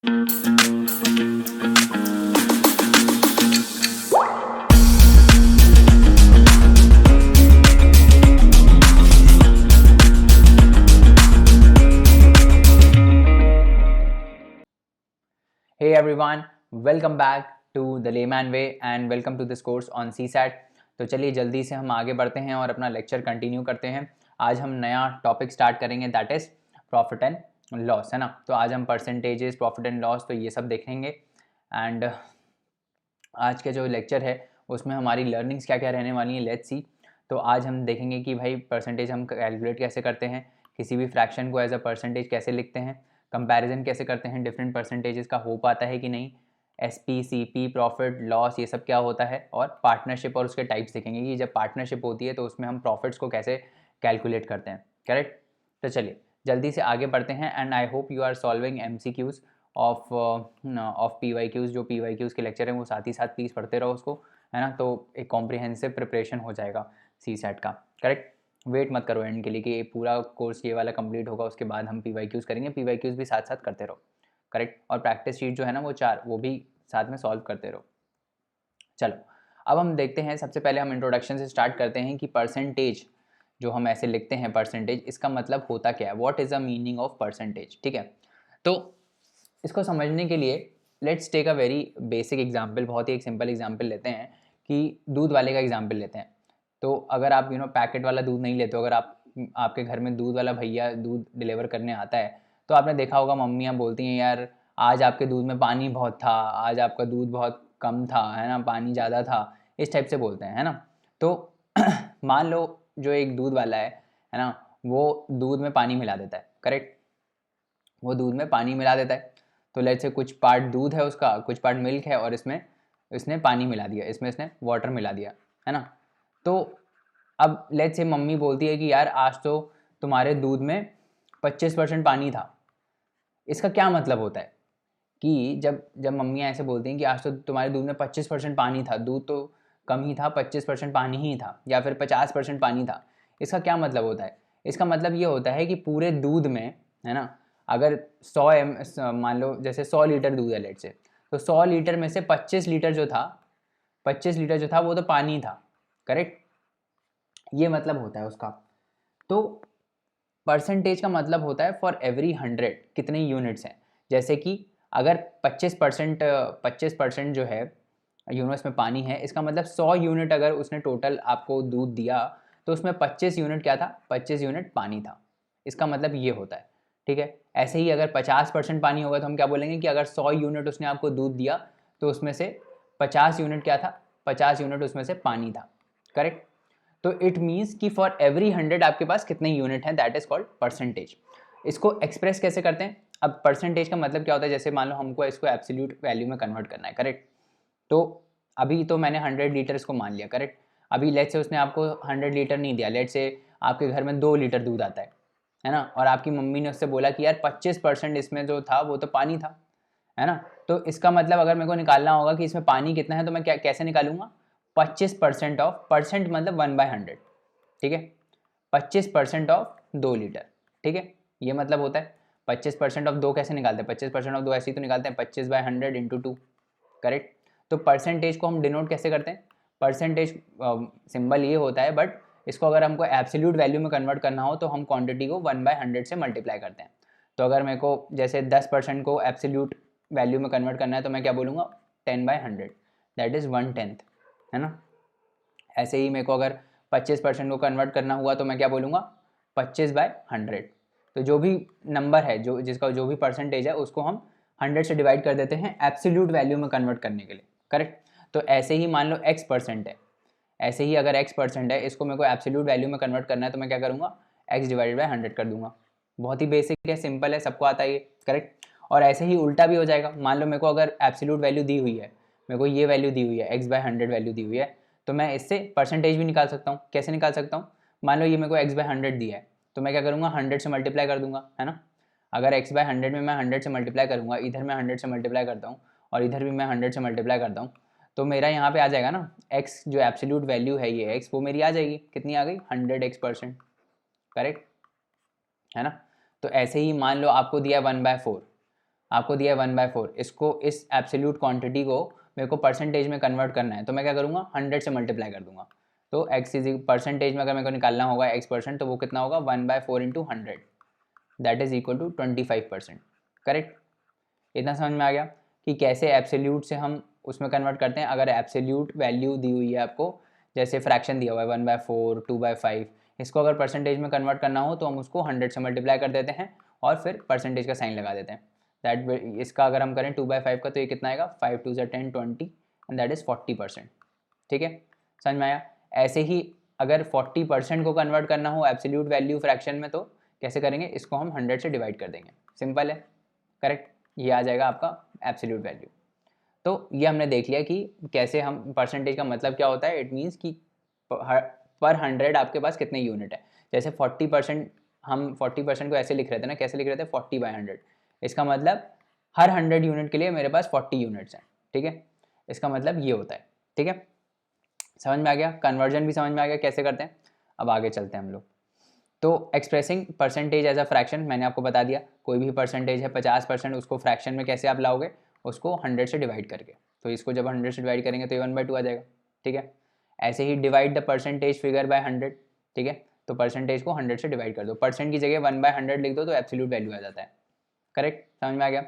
Hey everyone, welcome back to the Layman Way and welcome to this course on CSAT। तो चलिए जल्दी से हम आगे बढ़ते हैं और अपना लेक्चर कंटिन्यू करते हैं। आज हम नया टॉपिक स्टार्ट करेंगे, that is profit and loss, है ना। तो आज हम परसेंटेजेस, प्रॉफिट एंड लॉस, तो ये सब देखेंगे। एंड आज का जो लेक्चर है उसमें हमारी लर्निंग्स क्या क्या रहने वाली हैं, लेट्स सी। तो आज हम देखेंगे कि भाई परसेंटेज हम कैलकुलेट कैसे करते हैं, किसी भी फ्रैक्शन को एज अ परसेंटेज कैसे लिखते हैं, कंपैरिजन कैसे करते हैं, डिफरेंट परसेंटेजेस का हो पाता है कि नहीं, एसपी, सीपी, प्रॉफिट, लॉस, ये सब क्या होता है, और पार्टनरशिप और उसके टाइप्स देखेंगे कि जब पार्टनरशिप होती है तो उसमें हम प्रॉफिट्स को कैसे कैलकुलेट करते हैं, करेक्ट। तो चलिए जल्दी से आगे बढ़ते हैं। And I hope you are solving MCQs of PYQs। जो PYQs के लेक्चर हैं वो साथ ही साथ प्लीज़ पढ़ते रहो उसको, है ना। तो एक कॉम्प्रिहेंसिव प्रिपरेशन हो जाएगा CSAT का, करेक्ट। वेट मत करो एंड के लिए कि पूरा कोर्स ये वाला कंप्लीट होगा उसके बाद हम PYQs करेंगे। PYQs भी साथ साथ करते रहो, करेक्ट। और प्रैक्टिस शीट जो है ना वो 4, वो भी साथ में सॉल्व करते रहो। चलो अब हम देखते हैं, सबसे पहले हम इंट्रोडक्शन से स्टार्ट करते हैं कि परसेंटेज जो हम ऐसे लिखते हैं परसेंटेज, इसका मतलब होता क्या है, what is the meaning of percentage, ठीक है। तो इसको समझने के लिए let's take a very basic example, बहुत ही एक सिंपल एग्जाम्पल लेते हैं कि दूध वाले का एग्जाम्पल लेते हैं। तो अगर आप पैकेट वाला दूध नहीं लेते हो, अगर आपके घर में दूध वाला भैया दूध डिलीवर करने आता है, तो आपने देखा होगा मम्मियाँ बोलती हैं यार आज आपके दूध में पानी बहुत था, आज आपका दूध बहुत कम था, है ना, पानी ज़्यादा था, इस टाइप से बोलते हैं, है ना। तो मान लो जो एक दूध वाला है ना, वो दूध में पानी मिला देता है, करेक्ट। वो दूध में पानी मिला देता है, तो लेट्स से कुछ पार्ट दूध है उसका, कुछ पार्ट मिल्क है, और इसमें इसने पानी मिला दिया, इसमें इसने वाटर मिला दिया, है ना। तो अब लेट्स से मम्मी बोलती है कि यार आज तो तुम्हारे दूध में 25% पानी था। इसका क्या मतलब होता है कि जब जब मम्मियाँ ऐसे बोलती हैं कि आज तो तुम्हारे दूध में 25% पानी था, दूध तो कम ही था, 25% पानी ही था, या फिर 50% पानी था, इसका क्या मतलब होता है। इसका मतलब ये होता है कि पूरे दूध में, है ना, अगर 100 मान लो जैसे 100 लीटर दूध है लेट से, तो 100 लीटर में से 25 लीटर जो था, 25 लीटर जो था वो तो पानी था, करेक्ट। ये मतलब होता है उसका। तो परसेंटेज का मतलब होता है फॉर एवरी 100 कितने यूनिट्स हैं। जैसे कि अगर 25% जो है इसमें पानी है, इसका मतलब 100 यूनिट अगर उसने टोटल आपको दूध दिया, तो उसमें 25 यूनिट क्या था, 25 यूनिट पानी था। इसका मतलब ये होता है, ठीक है। ऐसे ही अगर 50% पानी होगा तो हम क्या बोलेंगे कि अगर 100 यूनिट उसने आपको दूध दिया तो उसमें से 50 यूनिट क्या था, 50 यूनिट उसमें से पानी था, करेक्ट। तो इट मीन्स कि फॉर एवरी 100 आपके पास कितने यूनिट हैं, दैट इज कॉल्ड परसेंटेज। इसको एक्सप्रेस कैसे करते हैं, अब परसेंटेज का मतलब क्या होता है, जैसे मान लो हमको इसको एब्सोल्यूट वैल्यू में कन्वर्ट करना है, करेक्ट। तो अभी तो मैंने 100 लीटर इसको मान लिया, करेक्ट। अभी लेट से उसने आपको 100 लीटर नहीं दिया, लेट से आपके घर में 2 लीटर दूध आता है ना, और आपकी मम्मी ने उससे बोला कि यार 25% इसमें जो था वो तो पानी था, है ना। तो इसका मतलब अगर मेरे को निकालना होगा कि इसमें पानी कितना है, तो मैं कैसे निकालूंगा, 25% ऑफ, परसेंट मतलब 1/100, ठीक है। 25% ऑफ 2 लीटर, ठीक है, ये मतलब होता है। 25% ऑफ 2 कैसे निकालते हैं, 25% ऑफ 2 ऐसे ही तो निकालते हैं, 25/100 इंटू 2, करेक्ट। तो परसेंटेज को हम डिनोट कैसे करते हैं, परसेंटेज सिंबल ये होता है, बट इसको अगर हमको एब्सोल्यूट वैल्यू में कन्वर्ट करना हो तो हम क्वांटिटी को 1/100 से मल्टीप्लाई करते हैं। तो अगर मेरे को जैसे 10% को एब्सोल्यूट वैल्यू में कन्वर्ट करना है तो मैं क्या बोलूँगा, 10/100, दैट इज़ 1/10, है ना। ऐसे ही मेरे को अगर 25% को कन्वर्ट करना हुआ तो मैं क्या बोलूँगा, 25/100। तो जो भी नंबर है, जो जिसका जो भी परसेंटेज है उसको हम 100 से डिवाइड कर देते हैं एब्सोल्यूट वैल्यू में कन्वर्ट करने के लिए, करेक्ट। तो ऐसे ही मान लो x% है, ऐसे ही अगर x% है, इसको मेरे को एब्सोल्यूट वैल्यू में कन्वर्ट करना है तो मैं क्या करूँगा, x/100 कर दूंगा। बहुत ही बेसिक है, सिंपल है, सबको आता है ये, करेक्ट। और ऐसे ही उल्टा भी हो जाएगा, मान लो मेरे को अगर एब्सोल्यूट वैल्यू दी हुई है, मेरे को ये वैल्यू दी हुई है, x/100 वैल्यू दी हुई है, तो मैं इससे परसेंटेज भी निकाल सकता हूँ। कैसे निकाल सकता हूँ, मान लो ये मेरे को x/100 दिया है, तो मैं क्या करूँगा, 100 से मल्टीप्लाई कर दूंगा, है ना। अगर x/100 में मैं 100 से मल्टीप्लाई करूँगा, इधर मैं 100 से मल्टीप्लाई करता हूँ और इधर भी मैं 100 से मल्टीप्लाई करता हूँ, तो मेरा यहाँ पे आ जाएगा ना x, जो एब्सोल्यूट वैल्यू है ये x, वो मेरी आ जाएगी, कितनी आ गई, 100x%, करेक्ट, है ना। तो ऐसे ही मान लो आपको दिया 1/4, आपको दिया है 1/4, इसको इस एब्सोल्यूट क्वांटिटी को मेरे को परसेंटेज में कन्वर्ट करना है, तो मैं क्या करूँगा 100 से मल्टीप्लाई कर दूंगा। तो x इज परसेंटेज में अगर मेरे को निकालना होगा x%, तो वो कितना होगा 1/4 into 100, that is equal to 25%। Correct? इतना समझ में आ गया कि कैसे एब्सोल्यूट से हम उसमें कन्वर्ट करते हैं। अगर एब्सोल्यूट वैल्यू दी हुई है आपको, जैसे फ्रैक्शन दिया हुआ है 1/4, 2/5, इसको अगर परसेंटेज में कन्वर्ट करना हो तो हम उसको 100 से मल्टीप्लाई कर देते हैं और फिर परसेंटेज का साइन लगा देते हैं। दैट इसका अगर हम करें 2/5 का, तो ये कितना आएगा 5 2 10 20 एंड दैट इज़ 40%। ठीक है, समझ में आया? ऐसे ही अगर 40% को कन्वर्ट करना हो एब्सोल्यूट वैल्यू फ्रैक्शन में, तो कैसे करेंगे? इसको हम 100 से डिवाइड कर देंगे, सिंपल है। करेक्ट? ये आ जाएगा आपका एब्सोल्यूट वैल्यू। तो ये हमने देख लिया कि कैसे हम परसेंटेज का मतलब क्या होता है। इट मीन्स कि पर 100 आपके पास कितने यूनिट है। जैसे 40%, हम 40% को ऐसे लिख रहे थे ना, कैसे लिख रहे थे 40/100। इसका मतलब हर 100 यूनिट के लिए मेरे पास 40 यूनिट्स हैं। ठीक है, इसका मतलब ये होता है। ठीक है, समझ में आ गया? कन्वर्जन भी समझ में आ गया कैसे करते हैं। अब आगे चलते हैं हम लोग। तो expressing percentage as a fraction मैंने आपको बता दिया। कोई भी परसेंटेज है 50%, उसको फ्रैक्शन में कैसे आप लाओगे? उसको 100 से डिवाइड करके। तो इसको जब 100 से डिवाइड करेंगे तो ये 1/2 आ जाएगा। ठीक है, ऐसे ही divide the percentage figure by 100। ठीक है, तो परसेंटेज को 100 से डिवाइड कर दो, परसेंट की जगह 1/100 लिख दो तो एब्सोल्यूट वैल्यू आ जाता है। करेक्ट? समझ में आ गया?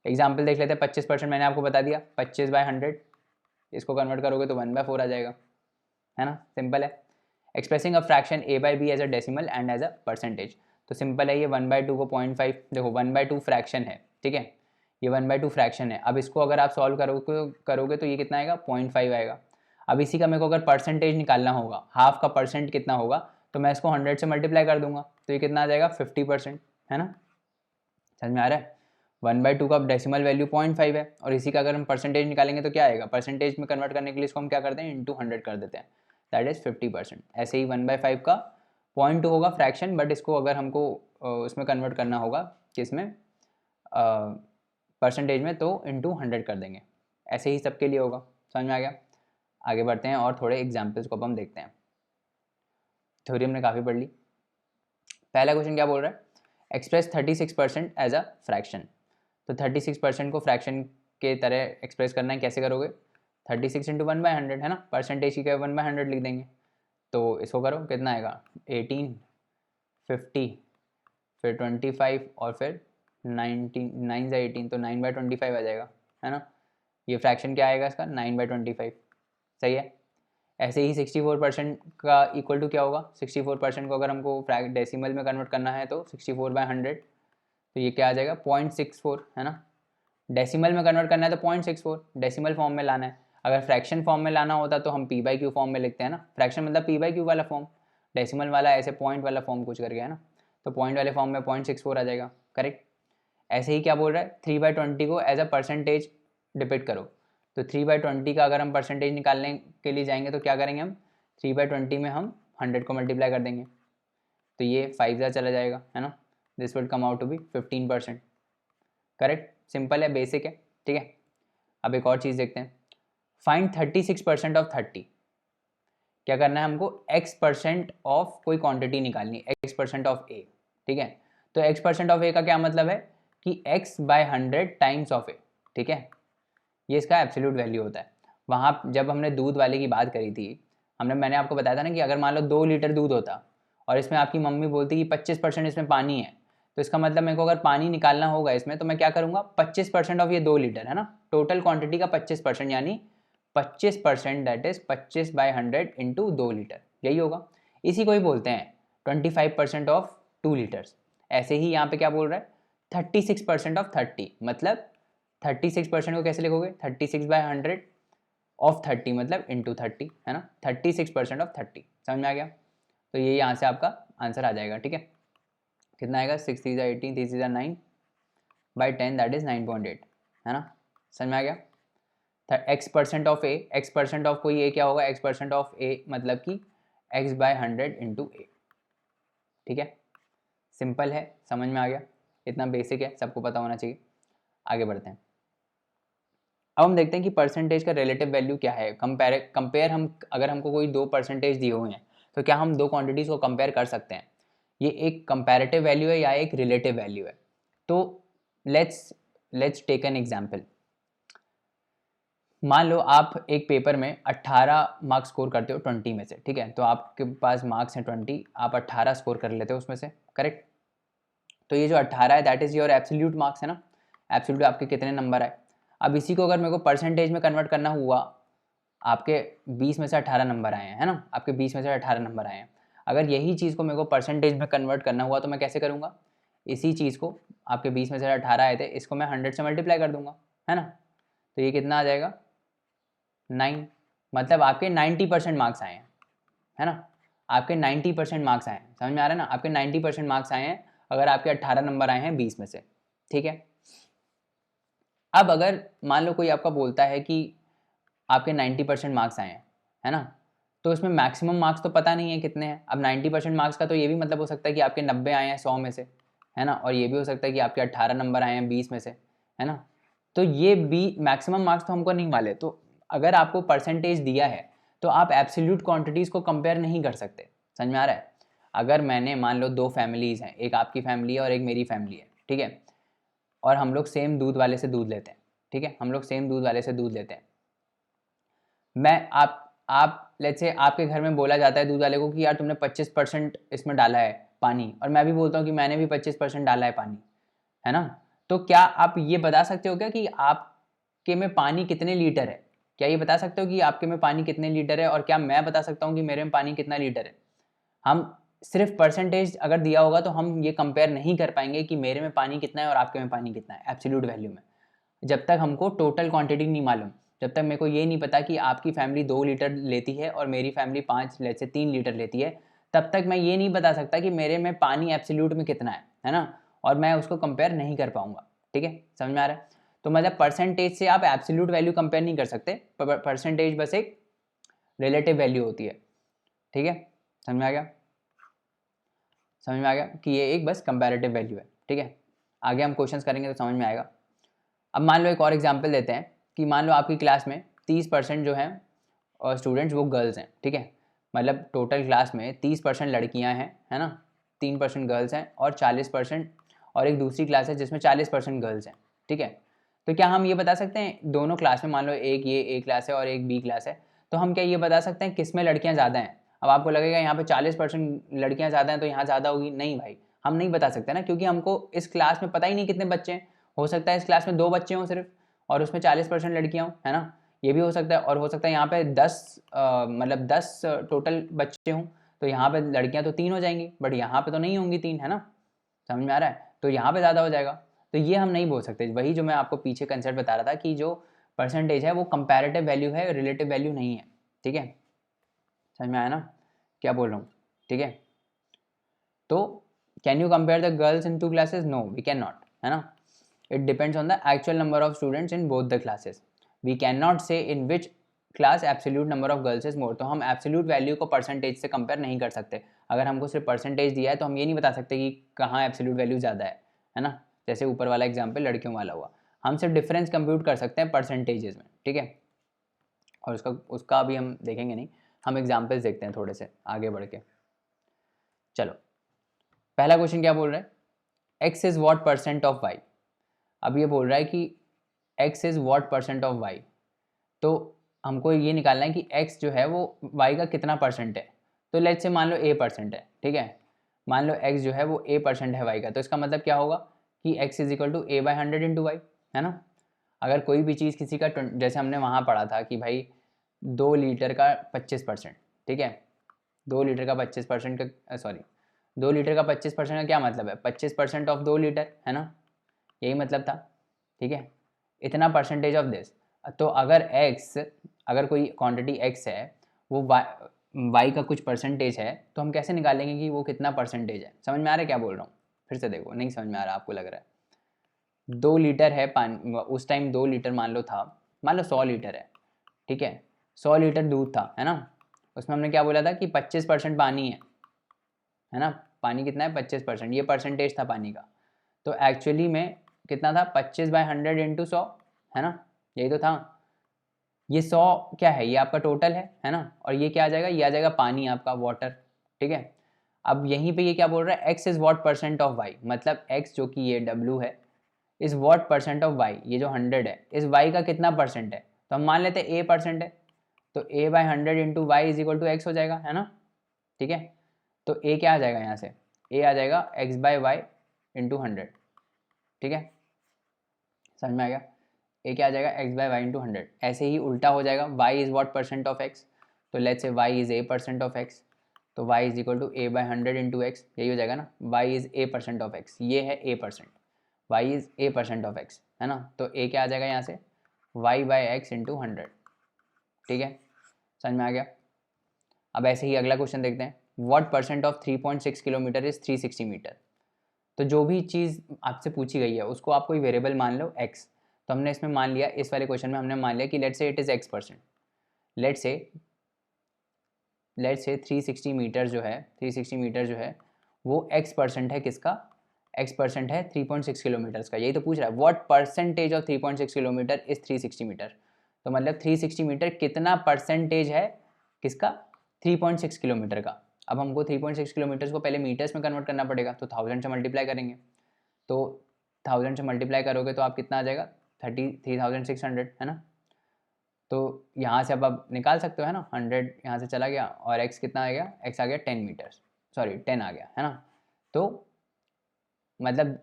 एग्जाम्पल देख लेते हैं। 25% मैंने आपको बता दिया, 25/100, इसको कन्वर्ट करोगे तो 1/4 आ जाएगा, है ना? सिंपल है। Expressing a fraction a/b as a decimal and as a percentage, तो सिंपल है। ये 1/2 को 0.5, देखो 1/2 फ्रैक्शन है। ठीक है, ये 1/2 फ्रैक्शन है। अब इसको अगर आप सॉल्व करोगे तो ये कितना आएगा 0.5 आएगा। अब इसी का मेरे को अगर परसेंटेज निकालना होगा, हाफ का परसेंट कितना होगा, तो मैं इसको 100 से मल्टीप्लाई कर दूंगा, तो ये कितना आ जाएगा 50%, है ना? समझ में आ रहा है? 1/2 का डेसिमल वैल्यू 0.5 है, और इसी का अगर हम परसेंटेज निकालेंगे तो क्या आएगा? परसेंटेज में कन्वर्ट करने के लिए इसको हम क्या करते हैं, इंटू 100 कर देते हैं, दैट इज़ 50%। ऐसे ही 1/5 का 0.2 होगा फ्रैक्शन, बट इसको अगर हमको उसमें कन्वर्ट करना होगा किसमें, परसेंटेज में, तो इंटू 100 कर देंगे। ऐसे ही सबके लिए होगा। समझ में आ गया? आगे बढ़ते हैं और थोड़े एग्जाम्पल्स को अब हम देखते हैं। थ्योरी हमने काफ़ी पढ़ ली। पहला क्वेश्चन क्या बोल रहा है? Express 36% as a fraction. तो 36% को फ्रैक्शन के तरह एक्सप्रेस करना है, कैसे करोगे? 36 इंटू 1/100 है ना, परसेंटेज की क्या 1/100 लिख देंगे। तो इसको करो, कितना आएगा 18, 50, फिर 25 और फिर 19, 9 से 18, तो 9/25 आ जाएगा, है ना? ये फ्रैक्शन क्या आएगा इसका 9/25। सही है। ऐसे ही 64% का इक्वल टू क्या होगा? 64% को अगर हमको डेसिमल में कन्वर्ट करना है तो 64/100, तो ये क्या आ जाएगा 0.64, है ना? डेसिमल में कन्वर्ट करना है तो 0.64 डेसिमल फॉर्म में लाना है। अगर फ्रैक्शन फॉर्म में लाना होता तो हम p/q फॉर्म में लिखते हैं ना। फ्रैक्शन मतलब p/q वाला फॉर्म, डेसिमल वाला ऐसे पॉइंट वाला फॉर्म कुछ करके, है ना? तो पॉइंट वाले फॉर्म में 0.64 आ जाएगा। करेक्ट? ऐसे ही क्या बोल रहा है, 3/20 को एज अ परसेंटेज डिपिक्ट करो। तो 3/20 का अगर हम परसेंटेज निकालने के लिए जाएंगे तो क्या करेंगे हम, 3/20 में हम 100 को मल्टीप्लाई कर देंगे, तो ये 5 चला जाएगा, है ना? This will come out to be 15%। Correct? Simple है, बेसिक है। ठीक है, अब एक और चीज़ देखते हैं। Find 36% of 30। क्या करना है हमको, x% ऑफ कोई क्वांटिटी निकालनी है, x% ऑफ a। ठीक है, तो x% ऑफ a का क्या मतलब है कि x/100 टाइम्स ऑफ a। ठीक है, ये इसका एब्सोल्यूट वैल्यू होता है। वहाँ जब हमने दूध वाले की बात करी थी, मैंने आपको बताया था ना कि अगर मान लो 2 लीटर दूध होता और इसमें आपकी मम्मी बोलती कि 25% इसमें पानी है, तो इसका मतलब मेरे को अगर पानी निकालना होगा इसमें, तो मैं क्या करूँगा 25% ऑफ ये 2 लीटर, है ना? टोटल क्वांटिटी का 25%, यानी 25%, दैट इज 25/100 इंटू 2 लीटर, यही होगा। इसी को ही बोलते हैं 25% ऑफ 2 लीटर्स। ऐसे ही यहाँ पे क्या बोल रहा है 36% ऑफ 30, मतलब 36% को कैसे लिखोगे 36/100 ऑफ 30, मतलब इंटू 30, है ना? 36% ऑफ 30। समझ में आ गया? तो ये यहाँ से आपका आंसर आ जाएगा। ठीक है, कितना आएगा 6 3 18 3 9 बाई 10, दैट इज 9.8, है ना? समझ में आ गया? x% of a, x% of कोई a क्या होगा, x% ऑफ a मतलब कि x/100 इंटू a। ठीक है, सिंपल है, समझ में आ गया? इतना बेसिक है, सबको पता होना चाहिए। आगे बढ़ते हैं। अब हम देखते हैं कि परसेंटेज का रिलेटिव वैल्यू क्या है। कंपेयर हम अगर हमको कोई 2 परसेंटेज दिए हुए हैं तो क्या हम 2 क्वांटिटीज़ को कंपेयर कर सकते हैं? ये एक कंपैरेटिव वैल्यू है या एक रिलेटिव वैल्यू है? तो let's let's take an example. मान लो आप एक पेपर में 18 मार्क्स स्कोर करते हो 20 में से, ठीक है, तो आपके पास मार्क्स हैं 20, आप 18 स्कोर कर लेते हो उसमें से, करेक्ट। तो ये जो 18 है that is your absolute marks है ना, एब्सोल्यूट आपके कितने नंबर आए। अब इसी को अगर मेरे को परसेंटेज में कन्वर्ट करना हुआ, आपके 20 में से 18 नंबर आए हैं, है ना, आपके 20 में से 18 नंबर आए हैं। अगर यही चीज़ को मेरे को परसेंटेज में कन्वर्ट करना हुआ तो मैं कैसे करूँगा, इसी चीज़ को, आपके 20 में से 18 आए थे, इसको मैं 100 से मल्टीप्लाई कर दूंगा, है ना, तो ये कितना आ जाएगा 9, मतलब आपके 90% मार्क्स आए हैं, है ना, आपके 90% मार्क्स आए हैं, समझ में आ रहा है ना, आपके 90% मार्क्स आए हैं अगर आपके 18 नंबर आए हैं 20 में से, ठीक है। अब अगर मान लो कोई आपका बोलता है कि आपके 90% मार्क्स आए हैं, है ना, तो इसमें मैक्सिमम मार्क्स तो पता नहीं है कितने हैं। अब 90% मार्क्स का तो ये भी मतलब हो सकता है कि आपके 90 आए हैं 100 में से, है ना, और ये भी हो सकता है कि आपके 18 नंबर आए हैं 20 में से, है ना, तो ये भी मैक्सिमम मार्क्स तो हमको नहीं वाले। तो अगर आपको परसेंटेज दिया है तो आप एब्सोल्यूट क्वांटिटीज़ को कंपेयर नहीं कर सकते, समझ में आ रहा है। अगर मैंने मान लो 2 फैमिलीज़ हैं, एक आपकी फैमिली है और एक मेरी फैमिली है, ठीक है, और हम लोग सेम दूध वाले से दूध लेते हैं, ठीक है, हम लोग सेम दूध वाले से दूध लेते हैं। मैं आप लेट्स से आपके घर में बोला जाता है दूध वाले को कि यार तुमने 25% इसमें डाला है पानी, और मैं भी बोलता हूँ कि मैंने भी 25% डाला है पानी, है ना, तो क्या आप ये बता सकते हो क्या कि आपके में पानी कितने लीटर है? क्या ये बता सकते हो कि आपके में पानी कितने लीटर है, और क्या मैं बता सकता हूँ कि मेरे में पानी कितना लीटर है? हम सिर्फ परसेंटेज अगर दिया होगा तो हम ये कंपेयर नहीं कर पाएंगे कि मेरे में पानी कितना है और आपके में पानी कितना है एब्सोल्यूट वैल्यू में, जब तक हमको टोटल क्वांटिटी नहीं मालूम। जब तक मेरे को ये नहीं पता कि आपकी फैमिली 2 लीटर लेती है और मेरी फैमिली 5 लेट से 3 लीटर लेती है, तब तक मैं ये नहीं बता सकता कि मेरे में पानी एब्सोल्यूट में कितना है ना, और मैं उसको कंपेयर नहीं कर पाऊंगा, ठीक है, समझ में आ रहा है। तो मतलब परसेंटेज से आप एब्सोल्यूट वैल्यू कंपेयर नहीं कर सकते, परसेंटेज बस एक रिलेटिव वैल्यू होती है, ठीक है, समझ में आ गया, समझ में आ गया कि ये एक बस कंपैरेटिव वैल्यू है, ठीक है। आगे हम क्वेश्चंस करेंगे तो समझ में आएगा। अब मान लो एक और एग्जांपल लेते हैं कि मान लो आपकी क्लास में 30% जो हैं और स्टूडेंट्स वो गर्ल्स हैं, ठीक है, मतलब टोटल क्लास में 30% लड़कियां हैं, है ना, 3% गर्ल्स हैं और 40%, और एक दूसरी क्लास है जिसमें 40% गर्ल्स हैं, ठीक है। तो क्या हम ये बता सकते हैं दोनों क्लास में, मान लो एक ये ए क्लास है और एक बी क्लास है, तो हम क्या ये बता सकते हैं किस में लड़कियाँ ज़्यादा हैं? अब आपको लगेगा यहाँ पे 40% लड़कियाँ ज़्यादा हैं तो यहाँ ज़्यादा होगी, नहीं भाई, हम नहीं बता सकते ना, क्योंकि हमको इस क्लास में पता ही नहीं कितने बच्चे हैं। हो सकता है इस क्लास में 2 बच्चे हों सिर्फ और उसमें 40% लड़कियाँ हों, है ना, ये भी हो सकता है। और हो सकता है यहाँ पे 10 मतलब 10 टोटल बच्चे हों, तो यहाँ पे लड़कियाँ तो 3 हो जाएंगी, बट यहाँ पे तो नहीं होंगी 3, है ना, समझ में आ रहा है, तो यहाँ पे ज़्यादा हो जाएगा। तो ये हम नहीं बोल सकते, वही जो मैं आपको पीछे कंसेप्ट बता रहा था कि जो परसेंटेज है वो कंपैरेटिव वैल्यू है, रिलेटिव वैल्यू नहीं है, ठीक है, समझ में आया ना क्या बोल रहा हूँ, ठीक है। तो can you compare the girls in 2 classes? No we can not, है ना, it depends on the actual number of students in both the classes. We can not say in which class absolute number of girls is more. तो हम absolute value को percentage से compare नहीं कर सकते। अगर हमको सिर्फ परसेंटेज दिया है तो हम ये नहीं बता सकते कि कहाँ एब्सोल्यूट वैल्यू ज़्यादा है ना, जैसे ऊपर वाला एग्जाम्पल लड़कियों वाला हुआ। हम सिर्फ डिफरेंस कंप्यूट कर सकते हैं परसेंटेजेस में, ठीक है, और उसका उसका अभी हम देखेंगे नहीं, हम एग्जाम्पल्स देखते हैं थोड़े से आगे बढ़ के। चलो पहला क्वेश्चन क्या बोल रहा है, x is what percent of y. अब ये बोल रहा है कि x is what percent of y, तो हमको ये निकालना है कि x जो है वो y का कितना परसेंट है। तो लेट्स से मान लो a परसेंट है, ठीक है, मान लो x जो है वो a परसेंट है y का, तो इसका मतलब क्या होगा कि x is equal to a/100 into y, है ना। अगर कोई भी चीज़ किसी का जैसे हमने वहाँ पढ़ा था कि भाई 2 लीटर का 25%, ठीक है, 2 लीटर का 25% का सॉरी 2 लीटर का 25% का क्या मतलब है, 25% ऑफ 2 लीटर, है ना, यही मतलब था, ठीक है, इतना परसेंटेज ऑफ दिस। तो अगर x, अगर कोई क्वांटिटी x है वो y का कुछ परसेंटेज है, तो हम कैसे निकालेंगे कि वो कितना परसेंटेज है। समझ में आ रहा है क्या बोल रहा हूँ, फिर से देखो, नहीं समझ में आ रहा आपको लग रहा है। 2 लीटर है पानी, उस टाइम 2 लीटर मान लो था, मान लो 100 लीटर है, ठीक है, 100 लीटर दूध था, है ना, उसमें हमने क्या बोला था कि 25% पानी है ना, पानी कितना है 25%, ये परसेंटेज था पानी का। तो एक्चुअली में कितना था 25/100 इंटू 100, है ना, यही तो था। ये 100 क्या है, ये आपका टोटल है ना, और ये क्या आ जाएगा, ये आ जाएगा पानी आपका वाटर, ठीक है। अब यहीं पे ये क्या बोल रहा है, x is what percent of y, मतलब x जो कि ये w है, is what percent of y, ये जो 100 है इस वाई का कितना परसेंट है, तो हम मान लेते हैं a परसेंट है, तो a by 100 into y is equal to x हो जाएगा, है ना, ठीक है। तो a क्या आ जाएगा यहाँ से, a आ जाएगा x बाई वाई इंटू 100, ठीक है, समझ में आ गया। a क्या आ जाएगा x बाई वाई इंटू 100। ऐसे ही उल्टा हो जाएगा, y is what percent of x, तो let's say y is a percent of x, तो y is equal to a by 100 into x, यही हो जाएगा ना, y is a percent of x, ये है a percent, y is a percent of x, है ना, तो a क्या आ जाएगा यहाँ से y बाई एक्स इंटू 100, ठीक है, समझ में आ गया। अब ऐसे ही अगला क्वेश्चन देखते हैं, what percent of 3.6 kilometre is 360 metre. तो जो भी चीज़ आपसे पूछी गई है उसको आप कोई वेरिएबल मान लो x, तो हमने इसमें मान लिया, इस वाले क्वेश्चन में हमने मान लिया कि let's say it is x percent, let's say 360 metre जो है, 360 मीटर जो है वो x परसेंट है, किसका, x परसेंट है 3.6 किलोमीटर्स का, यही तो पूछ रहा है, what percentage of 3.6 kilometre is 360 metre, तो मतलब 360 मीटर कितना परसेंटेज है किसका, 3.6 किलोमीटर का। अब हमको 3.6 किलोमीटर्स को पहले मीटर्स में कन्वर्ट करना पड़ेगा, तो 1000 से मल्टीप्लाई करेंगे, तो 1000 से मल्टीप्लाई करोगे तो आप कितना आ जाएगा 33,600, है ना, तो यहाँ से अब आप निकाल सकते हो, है ना, 100 यहाँ से चला गया और x कितना आ गया, x आ गया 10 मीटर्स, सॉरी 10 आ गया, है ना, तो मतलब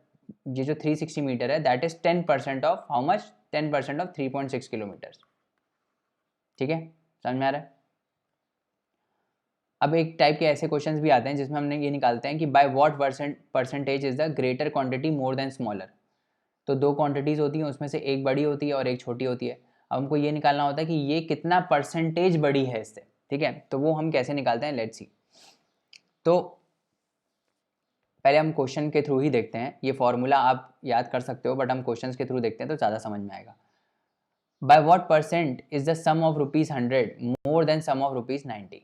ये जो 360 मीटर है that is 10% of how much, 10% of 3.6 kilometres, ठीक है, समझ में आ रहा है। अब एक टाइप के ऐसे क्वेश्चंस भी आते हैं जिसमें हमने ये निकालते हैं कि bye what percentage is the greater quantity more than smaller, तो दो क्वांटिटीज़ होती हैं उसमें से एक बड़ी होती है और एक छोटी होती है, अब हमको ये निकालना होता है कि ये कितना परसेंटेज बड़ी है इससे, ठीक है, तो वो हम कैसे निकालते हैं, लेट्स सी। तो पहले हम क्वेश्चन के थ्रू ही देखते हैं, ये फॉर्मूला आप याद कर सकते हो बट हम क्वेश्चन के थ्रू देखते हैं तो ज़्यादा समझ में आएगा। By what percent is the sum of ₹100 more than sum of ₹90।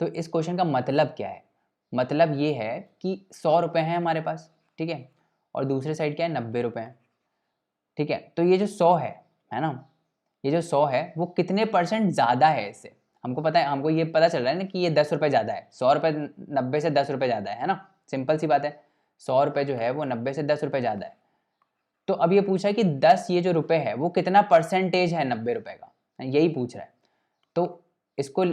तो इस क्वेश्चन का मतलब क्या है, मतलब ये है कि 100 रुपये हैं हमारे पास, ठीक है, और दूसरे साइड क्या है 90 रुपये हैं, ठीक है, तो ये जो 100 है ना, ये जो 100 है वो कितने परसेंट ज़्यादा है इससे, हमको पता है, हमको ये पता चल रहा है ना कि ये 10 रुपये ज़्यादा है, 100 रुपये 90 से 10 रुपये ज़्यादा है ना, सिंपल सी बात है, 100 रुपये जो है वो 90 से 10 रुपये ज़्यादा है। तो अब ये पूछा है कि 10 ये जो रुपये है वो कितना परसेंटेज है 90 रुपये का, यही पूछ रहा है। तो इसको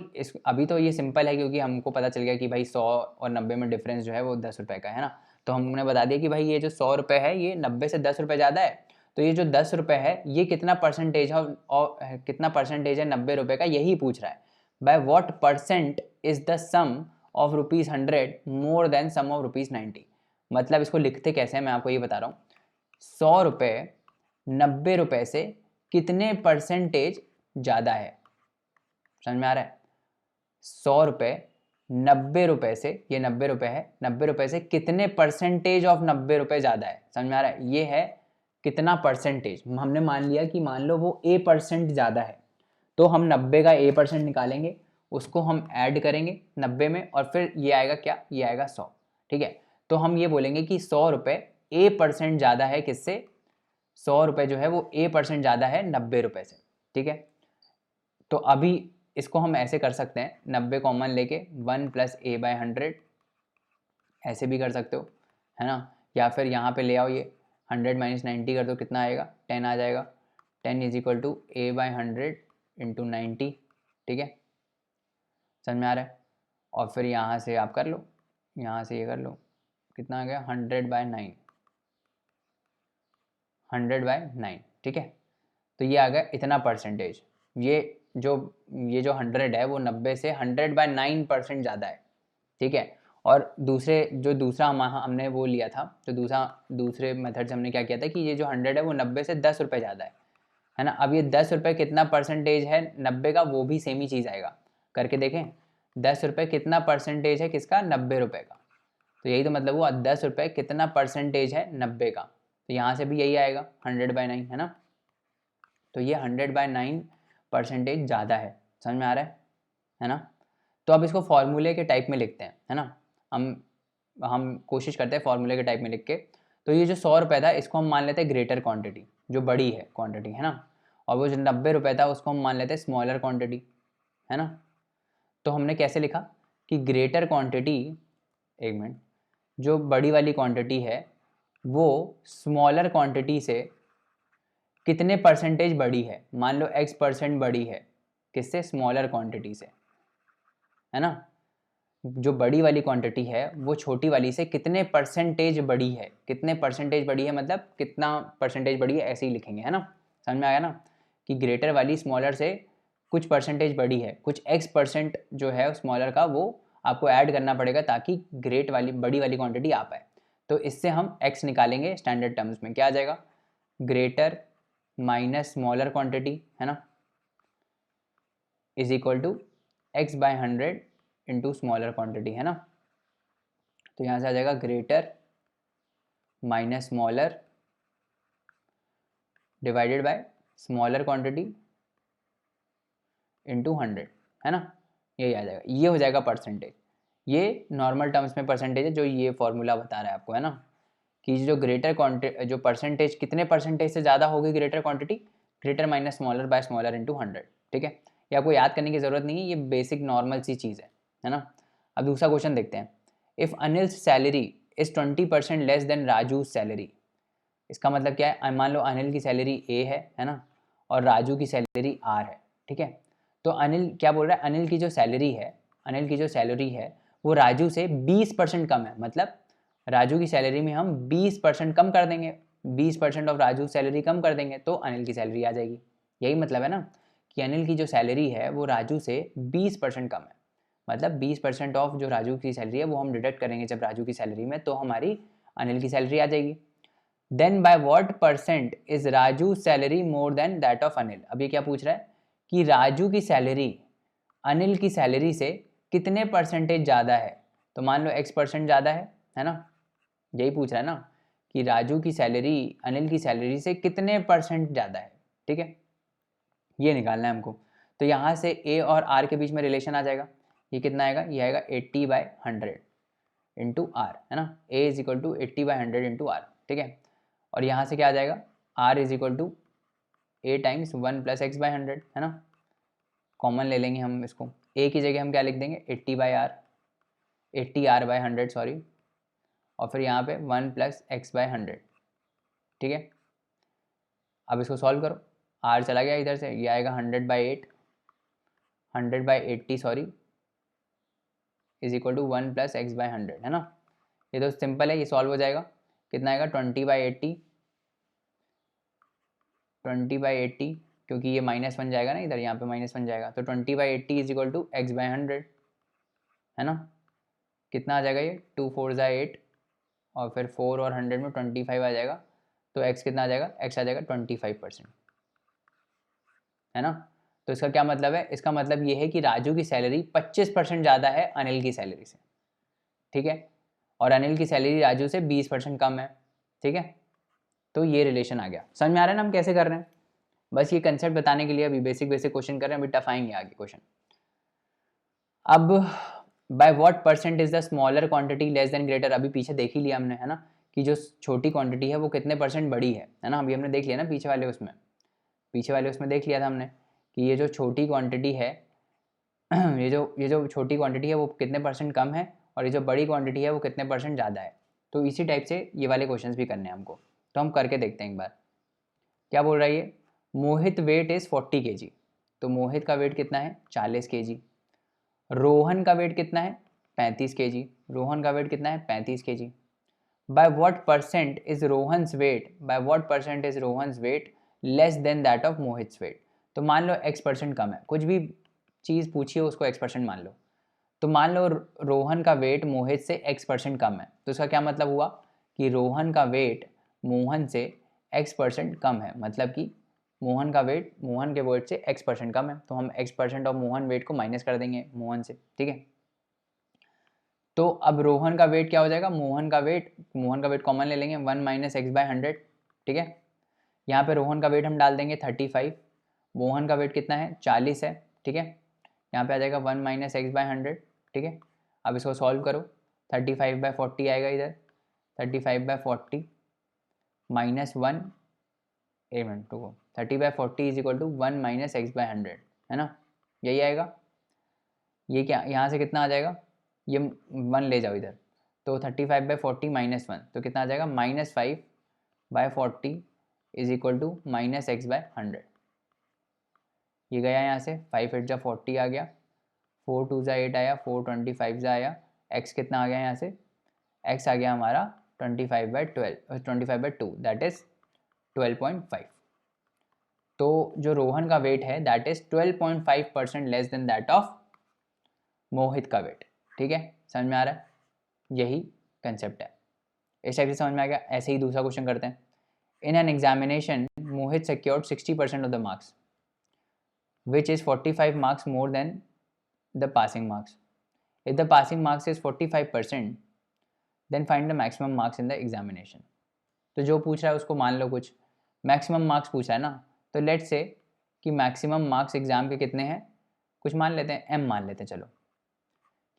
अभी तो ये सिंपल है क्योंकि हमको पता चल गया कि भाई 100 और 90 में डिफरेंस जो है वो 10 रुपये का है ना, तो हमने बता दिया कि भाई ये जो 100 रुपये है ये 90 से 10 रुपये ज़्यादा है, तो ये जो 10 रुपये है ये कितना परसेंटेज है, और कितना परसेंटेज है 90 रुपये का, यही पूछ रहा है। By what percent is the sum of ₹100 more than sum of ₹90। मतलब इसको लिखते कैसे हैं मैं आपको ये बता रहा हूँ, 100 रुपये 90 रुपये से कितने परसेंटेज ज़्यादा है, समझ में आ रहा है, 100 रुपये 90 रुपये से, ये 90 रुपये है, 90 रुपये से कितने परसेंटेज ऑफ 90 रुपये ज़्यादा है, समझ में आ रहा है, ये है कितना परसेंटेज, हमने मान लिया कि मान लो वो a% ज़्यादा है, तो हम 90 का a% निकालेंगे, उसको हम ऐड करेंगे 90 में और फिर ये आएगा क्या, ये आएगा 100, ठीक है, तो हम ये बोलेंगे कि 100 रुपये a% ज़्यादा है किससे, 100 रुपये जो है वो a% ज़्यादा है 90 रुपये से, ठीक है। तो अभी इसको हम ऐसे कर सकते हैं, 90 कॉमन लेके 1 + a/100 ऐसे भी कर सकते हो, है ना, या फिर यहाँ पे ले आओ, ये 100 - 90 कर दो, कितना आएगा 10 आ जाएगा, 10 is equal to a/100 into 90, ठीक है, समझ में आ रहा है। और फिर यहाँ से आप कर लो, यहाँ से ये कर लो, कितना आ गया 100/9, 100/9, ठीक है, तो ये आ गया इतना परसेंटेज, ये जो 100 है वो 90 से 100/9% ज़्यादा है, ठीक है। और दूसरा हमने वो लिया था, तो दूसरे मेथड से हमने क्या किया था कि ये जो 100 है वो 90 से 10 रुपये ज़्यादा है ना, अब ये 10 रुपये कितना परसेंटेज है 90 का, वो भी सेम ही चीज़ आएगा, करके देखें 10 रुपये कितना परसेंटेज है किसका, 90 रुपये का, तो यही तो मतलब हुआ 10 रुपये कितना परसेंटेज है 90 का, तो यहाँ से भी यही आएगा 100/9, है ना, तो ये 100/9% ज़्यादा है, समझ में आ रहा है ना। तो अब इसको फॉर्मूले के टाइप में लिखते हैं, है ना, हम कोशिश करते हैं फॉर्मूले के टाइप में लिख के। तो ये जो 100 रुपये था इसको हम मान लेते हैं ग्रेटर क्वांटिटी, जो बड़ी है क्वांटिटी, है ना, और वो जो 90 रुपये था उसको हम मान लेते हैं स्मॉलर क्वांटिटी, है ना। तो हमने कैसे लिखा कि ग्रेटर क्वांटिटी, एक मिनट, जो बड़ी वाली क्वांटिटी है वो स्मॉलर क्वांटिटी से कितने परसेंटेज बड़ी है, मान लो x% बड़ी है किससे, स्मॉलर क्वांटिटी से, है ना। जो बड़ी वाली क्वांटिटी है वो छोटी वाली से कितने परसेंटेज बड़ी है, कितने परसेंटेज बड़ी है मतलब कितना परसेंटेज बड़ी है, ऐसे ही लिखेंगे, है ना। समझ में आया ना कि ग्रेटर वाली स्मॉलर से कुछ परसेंटेज बड़ी है, कुछ x% जो है स्मॉलर का वो आपको ऐड करना पड़ेगा ताकि ग्रेट वाली बड़ी वाली क्वांटिटी आ पाए। तो इससे हम x निकालेंगे स्टैंडर्ड टर्म्स में, क्या आ जाएगा, ग्रेटर माइनस स्मॉलर क्वांटिटी, है ना, is equal to x by 100 into smaller quantity, है ना। तो यहाँ से आ जाएगा greater minus smaller divided by smaller quantity into 100, है ना, यही आ जाएगा, ये हो जाएगा परसेंटेज। ये नॉर्मल टर्म्स में परसेंटेज है जो ये फॉर्मूला बता रहा है आपको, है ना, कि जो ग्रेटर क्वांटिटी जो परसेंटेज कितने परसेंटेज से ज़्यादा होगी greater quantity, greater minus smaller by smaller into 100, ठीक है। ये आपको याद करने की ज़रूरत नहीं है, ये बेसिक नॉर्मल सी चीज़ है ना। अब दूसरा क्वेश्चन देखते हैं, if Anil salary is 20% less than Raju salary. इसका मतलब क्या है, मान लो अनिल की सैलरी ए है ना, और राजू की सैलरी आर है, ठीक है। तो अनिल क्या बोल रहा है, अनिल की जो सैलरी है, अनिल की जो सैलरी है वो राजू से 20% कम है, मतलब राजू की सैलरी में हम 20% कम कर देंगे, 20% ऑफ राजू सैलरी कम कर देंगे तो अनिल की सैलरी आ जाएगी। यही मतलब है ना कि अनिल की जो सैलरी है वो राजू से 20% कम है, मतलब 20% ऑफ जो राजू की सैलरी है वो हम डिडक्ट करेंगे जब राजू की सैलरी में, तो हमारी अनिल की सैलरी आ जाएगी। Then by what percent is Raju salary more than that of Anil. अब ये क्या पूछ रहा है कि राजू की सैलरी अनिल की सैलरी से कितने परसेंटेज ज़्यादा है, तो मान लो x% ज़्यादा है ना, यही पूछ रहा है ना कि राजू की सैलरी अनिल की सैलरी से कितने परसेंट ज़्यादा है, ठीक है, ये निकालना है हमको। तो यहाँ से a और r के बीच में रिलेशन आ जाएगा, ये कितना आएगा, ये आएगा 80/100 इंटू आर, है ना, a is equal to 80/100 into r, ठीक है। और यहाँ से क्या आ जाएगा, r is equal to a times 1 + x/100, है ना, कॉमन ले लेंगे हम इसको, a की जगह हम क्या लिख देंगे 80/r, 80r/100 सॉरी, और फिर यहाँ पे 1 + x/100, ठीक है। अब इसको सॉल्व करो, r चला गया इधर से, ये आएगा 100/8, 100/80 sorry, is equal to 1 + x/100, है ना। ये तो सिंपल है, ये सॉल्व हो जाएगा, कितना आएगा 20/80, 20/80 क्योंकि ये -1 जाएगा ना इधर, यहाँ पे -1 जाएगा, तो 20/80 इज इक्वल टू x/100, है ना। कितना आ जाएगा ये, 2 4 ज़ा 8, और फिर 4 और 100 में 25 आ जाएगा, तो x कितना आ जाएगा, x आ जाएगा 25%, है ना। तो इसका क्या मतलब है, इसका मतलब ये है कि राजू की सैलरी 25% ज़्यादा है अनिल की सैलरी से, ठीक है, और अनिल की सैलरी राजू से 20% कम है, ठीक है। तो ये रिलेशन आ गया, समझ में आ रहा है ना हम कैसे कर रहे हैं। बस ये कंसेप्ट बताने के लिए अभी बेसिक क्वेश्चन कर रहे हैं, अभी टफ आएंगे आगे क्वेश्चन। अब bye what percent is the smaller quantity less than greater, अभी पीछे देख ही लिया हमने, है ना, कि जो छोटी क्वांटिटी है वो कितने परसेंट बड़ी है ना, अभी हमने देख लिया ना पीछे वाले उसमें देख लिया था हमने कि ये जो छोटी क्वांटिटी है ये जो छोटी क्वांटिटी है वो कितने परसेंट कम है, और ये जो बड़ी क्वांटिटी है वो कितने परसेंट ज़्यादा है। तो इसी टाइप से ये वाले क्वेश्चंस भी करने हैं हमको, तो हम करके देखते हैं एक बार। क्या बोल रहा है ये, मोहित वेट इज़ 40 kg, तो मोहित का वेट कितना है 40 kg। रोहन का वेट कितना है 35 kg, रोहन का वेट कितना है 35 kg। By what percent is Rohan's weight, by what percent is Rohan's weight less than that of Mohit's weight. तो मान लो x% कम है, कुछ भी चीज़ पूछिए उसको x% मान लो, तो मान लो रोहन का वेट मोहित से x% कम है, तो इसका क्या मतलब हुआ कि रोहन का वेट मोहन से x% कम है, मतलब कि मोहन का वेट मोहन के वेट से x% कम है, तो हम x% ऑफ मोहन वेट को माइनस कर देंगे मोहन से, ठीक है। तो अब रोहन का वेट क्या हो जाएगा, मोहन का वेट कॉमन ले लेंगे 1 - x/100, ठीक है। यहाँ पे रोहन का वेट हम डाल देंगे 35, मोहन का वेट कितना है 40 है, ठीक है। यहाँ पे आ जाएगा 1 - x/100, ठीक है। अब इसको सॉल्व करो, 35/40 आएगा इधर, 35/40 -1, एक मिनट रुको, 30/40 इज इक्वल टू 1 - x/100, है ना, यही आएगा। ये क्या यहाँ से कितना आ जाएगा, ये 1 ले जाओ इधर, तो 35/40 -1, तो कितना आ जाएगा -5/40 is equal to minus x by 100। ये गया यहाँ से, 5 8 जा 40 आ गया, 4 2 जा 8 आया, 4 25 जा आया, x कितना आ गया यहाँ से, x आ गया हमारा 25/2 दैट इज 12.5। तो जो रोहन का वेट है that is 12.5% less than that of Mohit का वेट। ठीक है, समझ में आ रहा है, यही कंसेप्ट है। इस टाइप से समझ में आ गया। ऐसे ही दूसरा क्वेश्चन करते हैं। In an examination Mohit secured 60% of the marks which is 45 marks more than the passing marks. If the passing marks is 45%, then find the maximum marks in the examination. तो जो पूछ रहा है उसको मान लो कुछ मैक्सिमम मार्क्स पूछा है ना, तो लेट्स से कि मैक्सिमम मार्क्स एग्जाम के कितने हैं, कुछ मान लेते हैं, m मान लेते हैं, चलो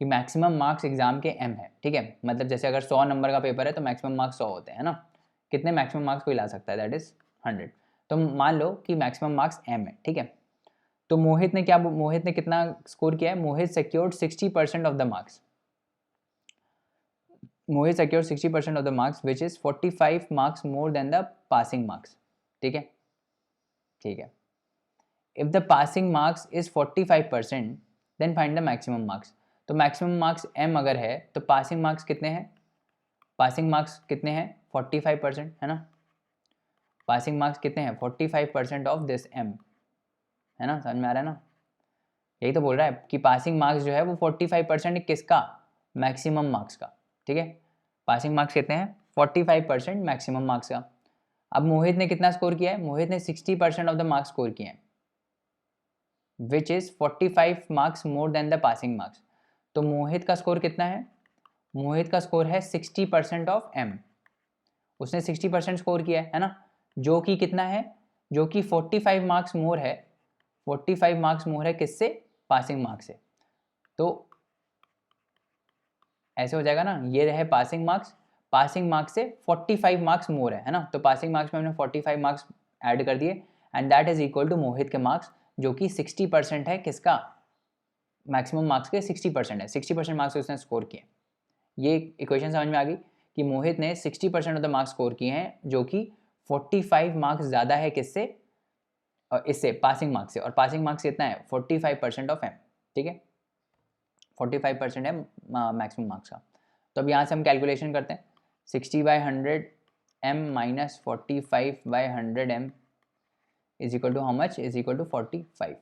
कि मैक्सिमम मार्क्स एग्जाम के m है। ठीक है, मतलब जैसे अगर 100 नंबर का पेपर है तो मैक्सिमम मार्क्स 100 होते हैं ना, कितने मैक्सिमम मार्क्स कोई ला सकता है, दैट इज 100। तो मान लो कि मैक्सिमम मार्क्स m है। ठीक है, तो मोहित ने कितना स्कोर किया है, Mohit secured 60% of the marks, Mohit secured 60% of the marks which is 45 marks more than the passing marks. ठीक है, ठीक है, if the passing marks is 45% then find the maximum marks. तो मैक्सिमम मार्क्स m अगर है तो पासिंग मार्क्स कितने हैं, पासिंग मार्क्स कितने हैं 45% है ना, पासिंग मार्क्स कितने हैं 45% ऑफ दिस m है ना, समझ में आ रहा है ना। यही तो बोल रहा है कि पासिंग मार्क्स जो है वो 45% किसका, मैक्सिमम मार्क्स का। ठीक है, पासिंग मार्क्स कितने हैं 45% मैक्सिमम मार्क्स का। अब मोहित ने कितना स्कोर किया है, मोहित ने 60% ऑफ द मार्क्स स्कोर किए हैं विच is 45 marks more than the passing marks. तो मोहित का स्कोर कितना है, मोहित का स्कोर है 60% ऑफ m, उसने 60% स्कोर किया है ना, जो कि कितना है, जो कि 45 मार्क्स मोर है, 45 मार्क्स मोर है किससे, पासिंग मार्क्स से। तो ऐसे हो जाएगा ना, ये रहे पासिंग मार्क्स, पासिंग मार्क्स से 45 मार्क्स मोर है ना, तो पासिंग मार्क्स में हमने 45 मार्क्स ऐड कर दिए and that is equal to Mohit के मार्क्स जो कि 60% है किसका, मैक्सिमम मार्क्स के 60% है, 60% मार्क्स उसने स्कोर किए। ये इक्वेशन समझ में आ गई कि मोहित ने 60% ऑफ द मार्क्स स्कोर किए हैं जो कि 45 मार्क्स ज़्यादा है किससे, इससे पासिंग मार्क्स से, और पासिंग मार्क्स कितना है 45% ऑफ m। ठीक है, 45% है मैक्सिमम मार्क्स का। तो अब यहाँ से हम कैलकुलेशन करते हैं, 60/100 m minus 45/100 m is equal to how much, is equal to 45।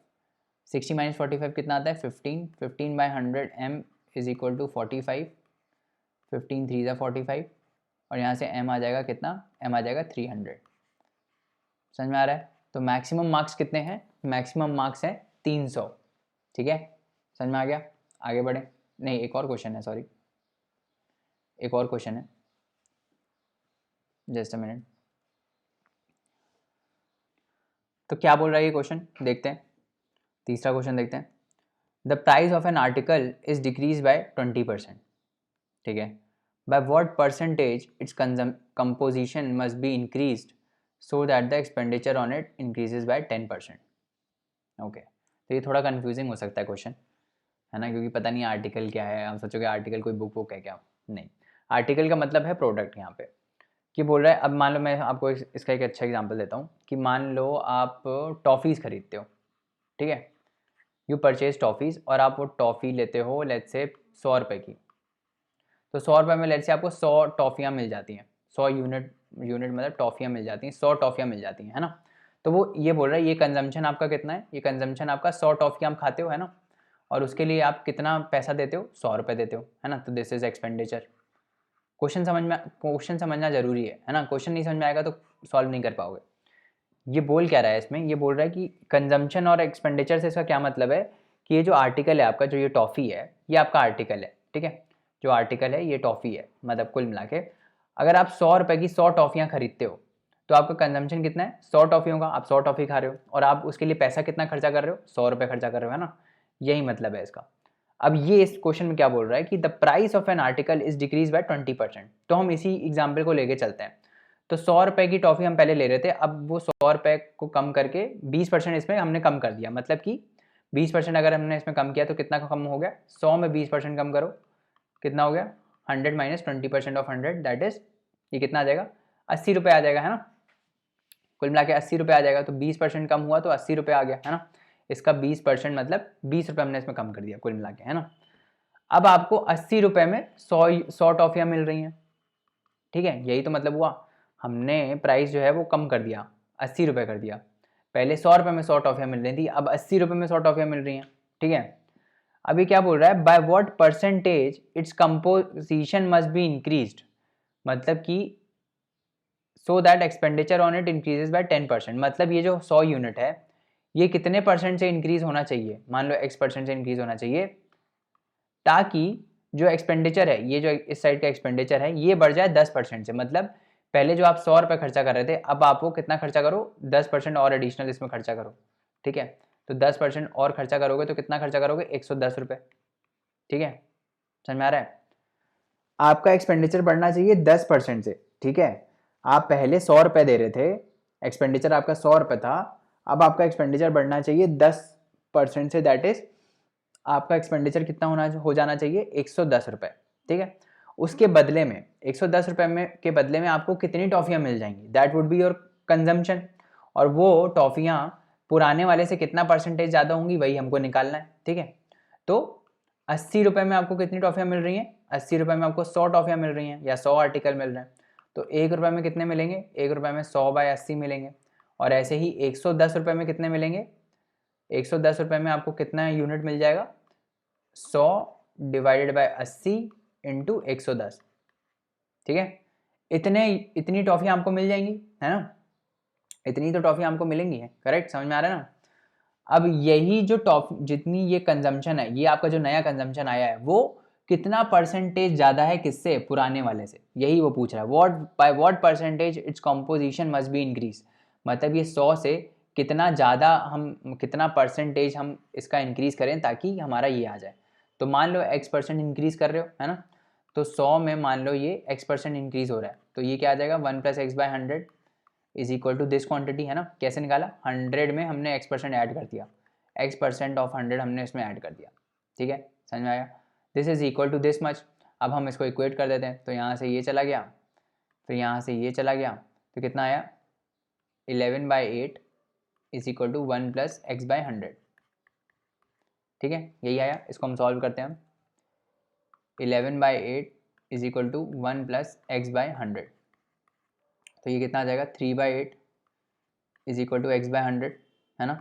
60 minus 45 कितना आता है 15, 15/100 m इज इक्वल टू 45, 15 3 ज़ा 45 और यहाँ से m आ जाएगा कितना, m आ जाएगा 300। समझ में आ रहा है। तो मैक्सिमम मार्क्स कितने हैं, मैक्सिमम मार्क्स हैं 300। ठीक है, समझ में आ गया, आगे बढ़े। नहीं, एक और क्वेश्चन है, सॉरी एक और क्वेश्चन है, जस्ट अ मिनट। तो क्या बोल रहा है ये क्वेश्चन, देखते हैं, तीसरा क्वेश्चन देखते हैं। The price of an article is decrease by 20%। ठीक है, by what percentage its composition must be increased so that the expenditure on it increases by 10%। Okay, तो ये थोड़ा कंफ्यूजिंग हो सकता है क्वेश्चन, है ना, क्योंकि पता नहीं आर्टिकल क्या है, हम सोचोगे आर्टिकल कोई बुक है क्या, नहीं, आर्टिकल का मतलब है प्रोडक्ट। यहाँ पे कि बोल रहा है, अब मान लो मैं आपको इसका एक अच्छा एग्जांपल देता हूँ कि मान लो आप टॉफ़ीज़ खरीदते हो। ठीक है, यू परचेज टॉफ़ीज़ और आप वो टॉफ़ी लेते हो लेट्स से 100 रुपये की, तो 100 रुपये में लेट्स से आपको 100 टॉफ़ियाँ मिल जाती हैं, 100 यूनिट मतलब टॉफ़ियाँ मिल जाती हैं, 100 टॉफ़ियाँ मिल जाती हैं, है ना। तो वो ये बोल रहा है ये कंजम्पशन आपका कितना है, ये कंजम्पशन आपका 100 टॉफ़ियाँ आप खाते हो, है ना, और उसके लिए आप कितना पैसा देते हो, 100 रुपये देते हो, है ना। तो दिस इज एक्सपेंडिचर। क्वेश्चन समझना जरूरी है ना, क्वेश्चन नहीं समझ में आएगा तो सॉल्व नहीं कर पाओगे। ये बोल क्या रहा है इसमें, ये बोल रहा है कि कंजम्पशन और एक्सपेंडिचर से इसका क्या मतलब है कि ये जो आर्टिकल है आपका, जो ये टॉफ़ी है, ये आपका आर्टिकल है। ठीक है, जो आर्टिकल है ये टॉफ़ी है, मतलब कुल मिला के अगर आप 100 रुपये की 100 टॉफ़ियाँ खरीदते हो तो आपका कंजम्पशन कितना है, 100 टॉफ़ियों का, आप 100 टॉफ़ी खा रहे हो और आप उसके लिए पैसा कितना खर्चा कर रहे हो, 100 रुपये खर्चा कर रहे हो, है ना, यही मतलब है इसका। अब ये इस क्वेश्चन में क्या बोल रहा है कि the price of an article is decrease by 20%। तो हम इसी एग्जाम्पल को लेके चलते हैं। तो 100 रुपये की टॉफ़ी हम पहले ले रहे थे, अब वो 100 रुपये को कम करके 20% इसमें हमने कम कर दिया, मतलब कि 20% अगर हमने इसमें कम किया तो कितना कम हो गया, 100 में 20% कम करो कितना हो गया, 100 माइनस 20% ऑफ 100 दैट इज, ये कितना आ जाएगा 80 रुपये आ जाएगा, है ना। कुल मिला के 80 रुपये आ जाएगा। तो 20% कम हुआ तो 80 रुपये आ गया, है ना। इसका 20% मतलब 20 रुपये हमने इसमें कम कर दिया कुल मिला के, है ना। अब आपको 80 रुपये में 100 टॉफियाँ मिल रही हैं, ठीक है। यही तो मतलब हुआ, हमने प्राइस जो है वो कम कर दिया, 80 रुपये कर दिया। पहले 100 रुपये में 100 टॉफियाँ मिल रही थी, अब 80 रुपये में 100 टॉफियाँ मिल रही हैं, ठीक है। अभी क्या बोल रहा है, by what percentage its composition must be increased, मतलब कि so that expenditure on it increases by 10%। मतलब ये जो 100 यूनिट है ये कितने परसेंट से इंक्रीज होना चाहिए, मान लो x% से इंक्रीज होना चाहिए, ताकि जो एक्सपेंडिचर है, ये जो इस साइड का एक्सपेंडिचर है ये बढ़ जाए 10% से। मतलब पहले जो आप 100 रुपये खर्चा कर रहे थे, अब आप वो कितना खर्चा करो, 10% और एडिशनल इसमें खर्चा करो, ठीक है। तो 10% और खर्चा करोगे तो कितना खर्चा करोगे, 110 रुपये, ठीक है। समझ में आ रहा है। आपका एक्सपेंडिचर बढ़ना चाहिए 10% से, ठीक है। आप पहले 100 रुपये दे रहे थे, एक्सपेंडिचर आपका 100 रुपये था, अब आपका एक्सपेंडिचर बढ़ना चाहिए 10% से, दैट इज आपका एक्सपेंडिचर कितना हो जाना चाहिए, 110 रुपये, ठीक है। उसके बदले में 110 रुपये में के बदले में आपको कितनी टॉफियाँ मिल जाएंगी, that would be your consumption. और वो टॉफियाँ पुराने वाले से कितना परसेंटेज ज़्यादा होंगी वही हमको निकालना है, ठीक है। तो 80 रुपये में आपको कितनी टॉफियाँ मिल रही हैं, 80 रुपये में आपको 100 टॉफियाँ मिल रही हैं या 100 आर्टिकल मिल रहे हैं। तो 1 रुपये में कितने मिलेंगे, 1 रुपये में 100/80 मिलेंगे। और ऐसे ही 110 रुपये में कितने मिलेंगे, 110 रुपये में आपको कितना यूनिट मिल जाएगा, 100 डिवाइडेड बाय 80 इंटू 110, ठीक है। इतनी टॉफियाँ आपको मिल जाएंगी, है ना। इतनी तो टॉफियाँ आपको मिलेंगी, है करेक्ट, समझ में आ रहा है ना। अब यही जो जितनी ये कंजम्पशन है, ये आपका जो नया कंजम्पशन आया है वो कितना परसेंटेज ज़्यादा है किससे, पुराने वाले से, यही वो पूछ रहा है। By what percentage its composition must be increase, मतलब ये 100 से कितना ज़्यादा हम, कितना परसेंटेज हम इसका इंक्रीज़ करें ताकि हमारा ये आ जाए। तो मान लो x% इंक्रीज़ कर रहे हो, है ना। तो 100 में मान लो ये x% इंक्रीज़ हो रहा है, तो ये क्या आ जाएगा, 1 + x/100 is equal to this quantity, है ना। कैसे निकाला, 100 में हमने x% ऐड कर दिया, x% ऑफ 100 हमने इसमें ऐड कर दिया, ठीक है। समझ में आया। This is equal to this much. अब हम इसको इक्वेट कर देते हैं, तो यहाँ से ये चला गया, फिर यहाँ से ये चला गया, तो कितना आया, 11/8 इज इक्वल टू 1 + x/100, ठीक है। यही आया, इसको हम सॉल्व करते हैं। 11/8 इज इक्वल टू 1 + x/100, तो ये कितना आ जाएगा, 3/8 इज इक्वल टू x/100, है ना।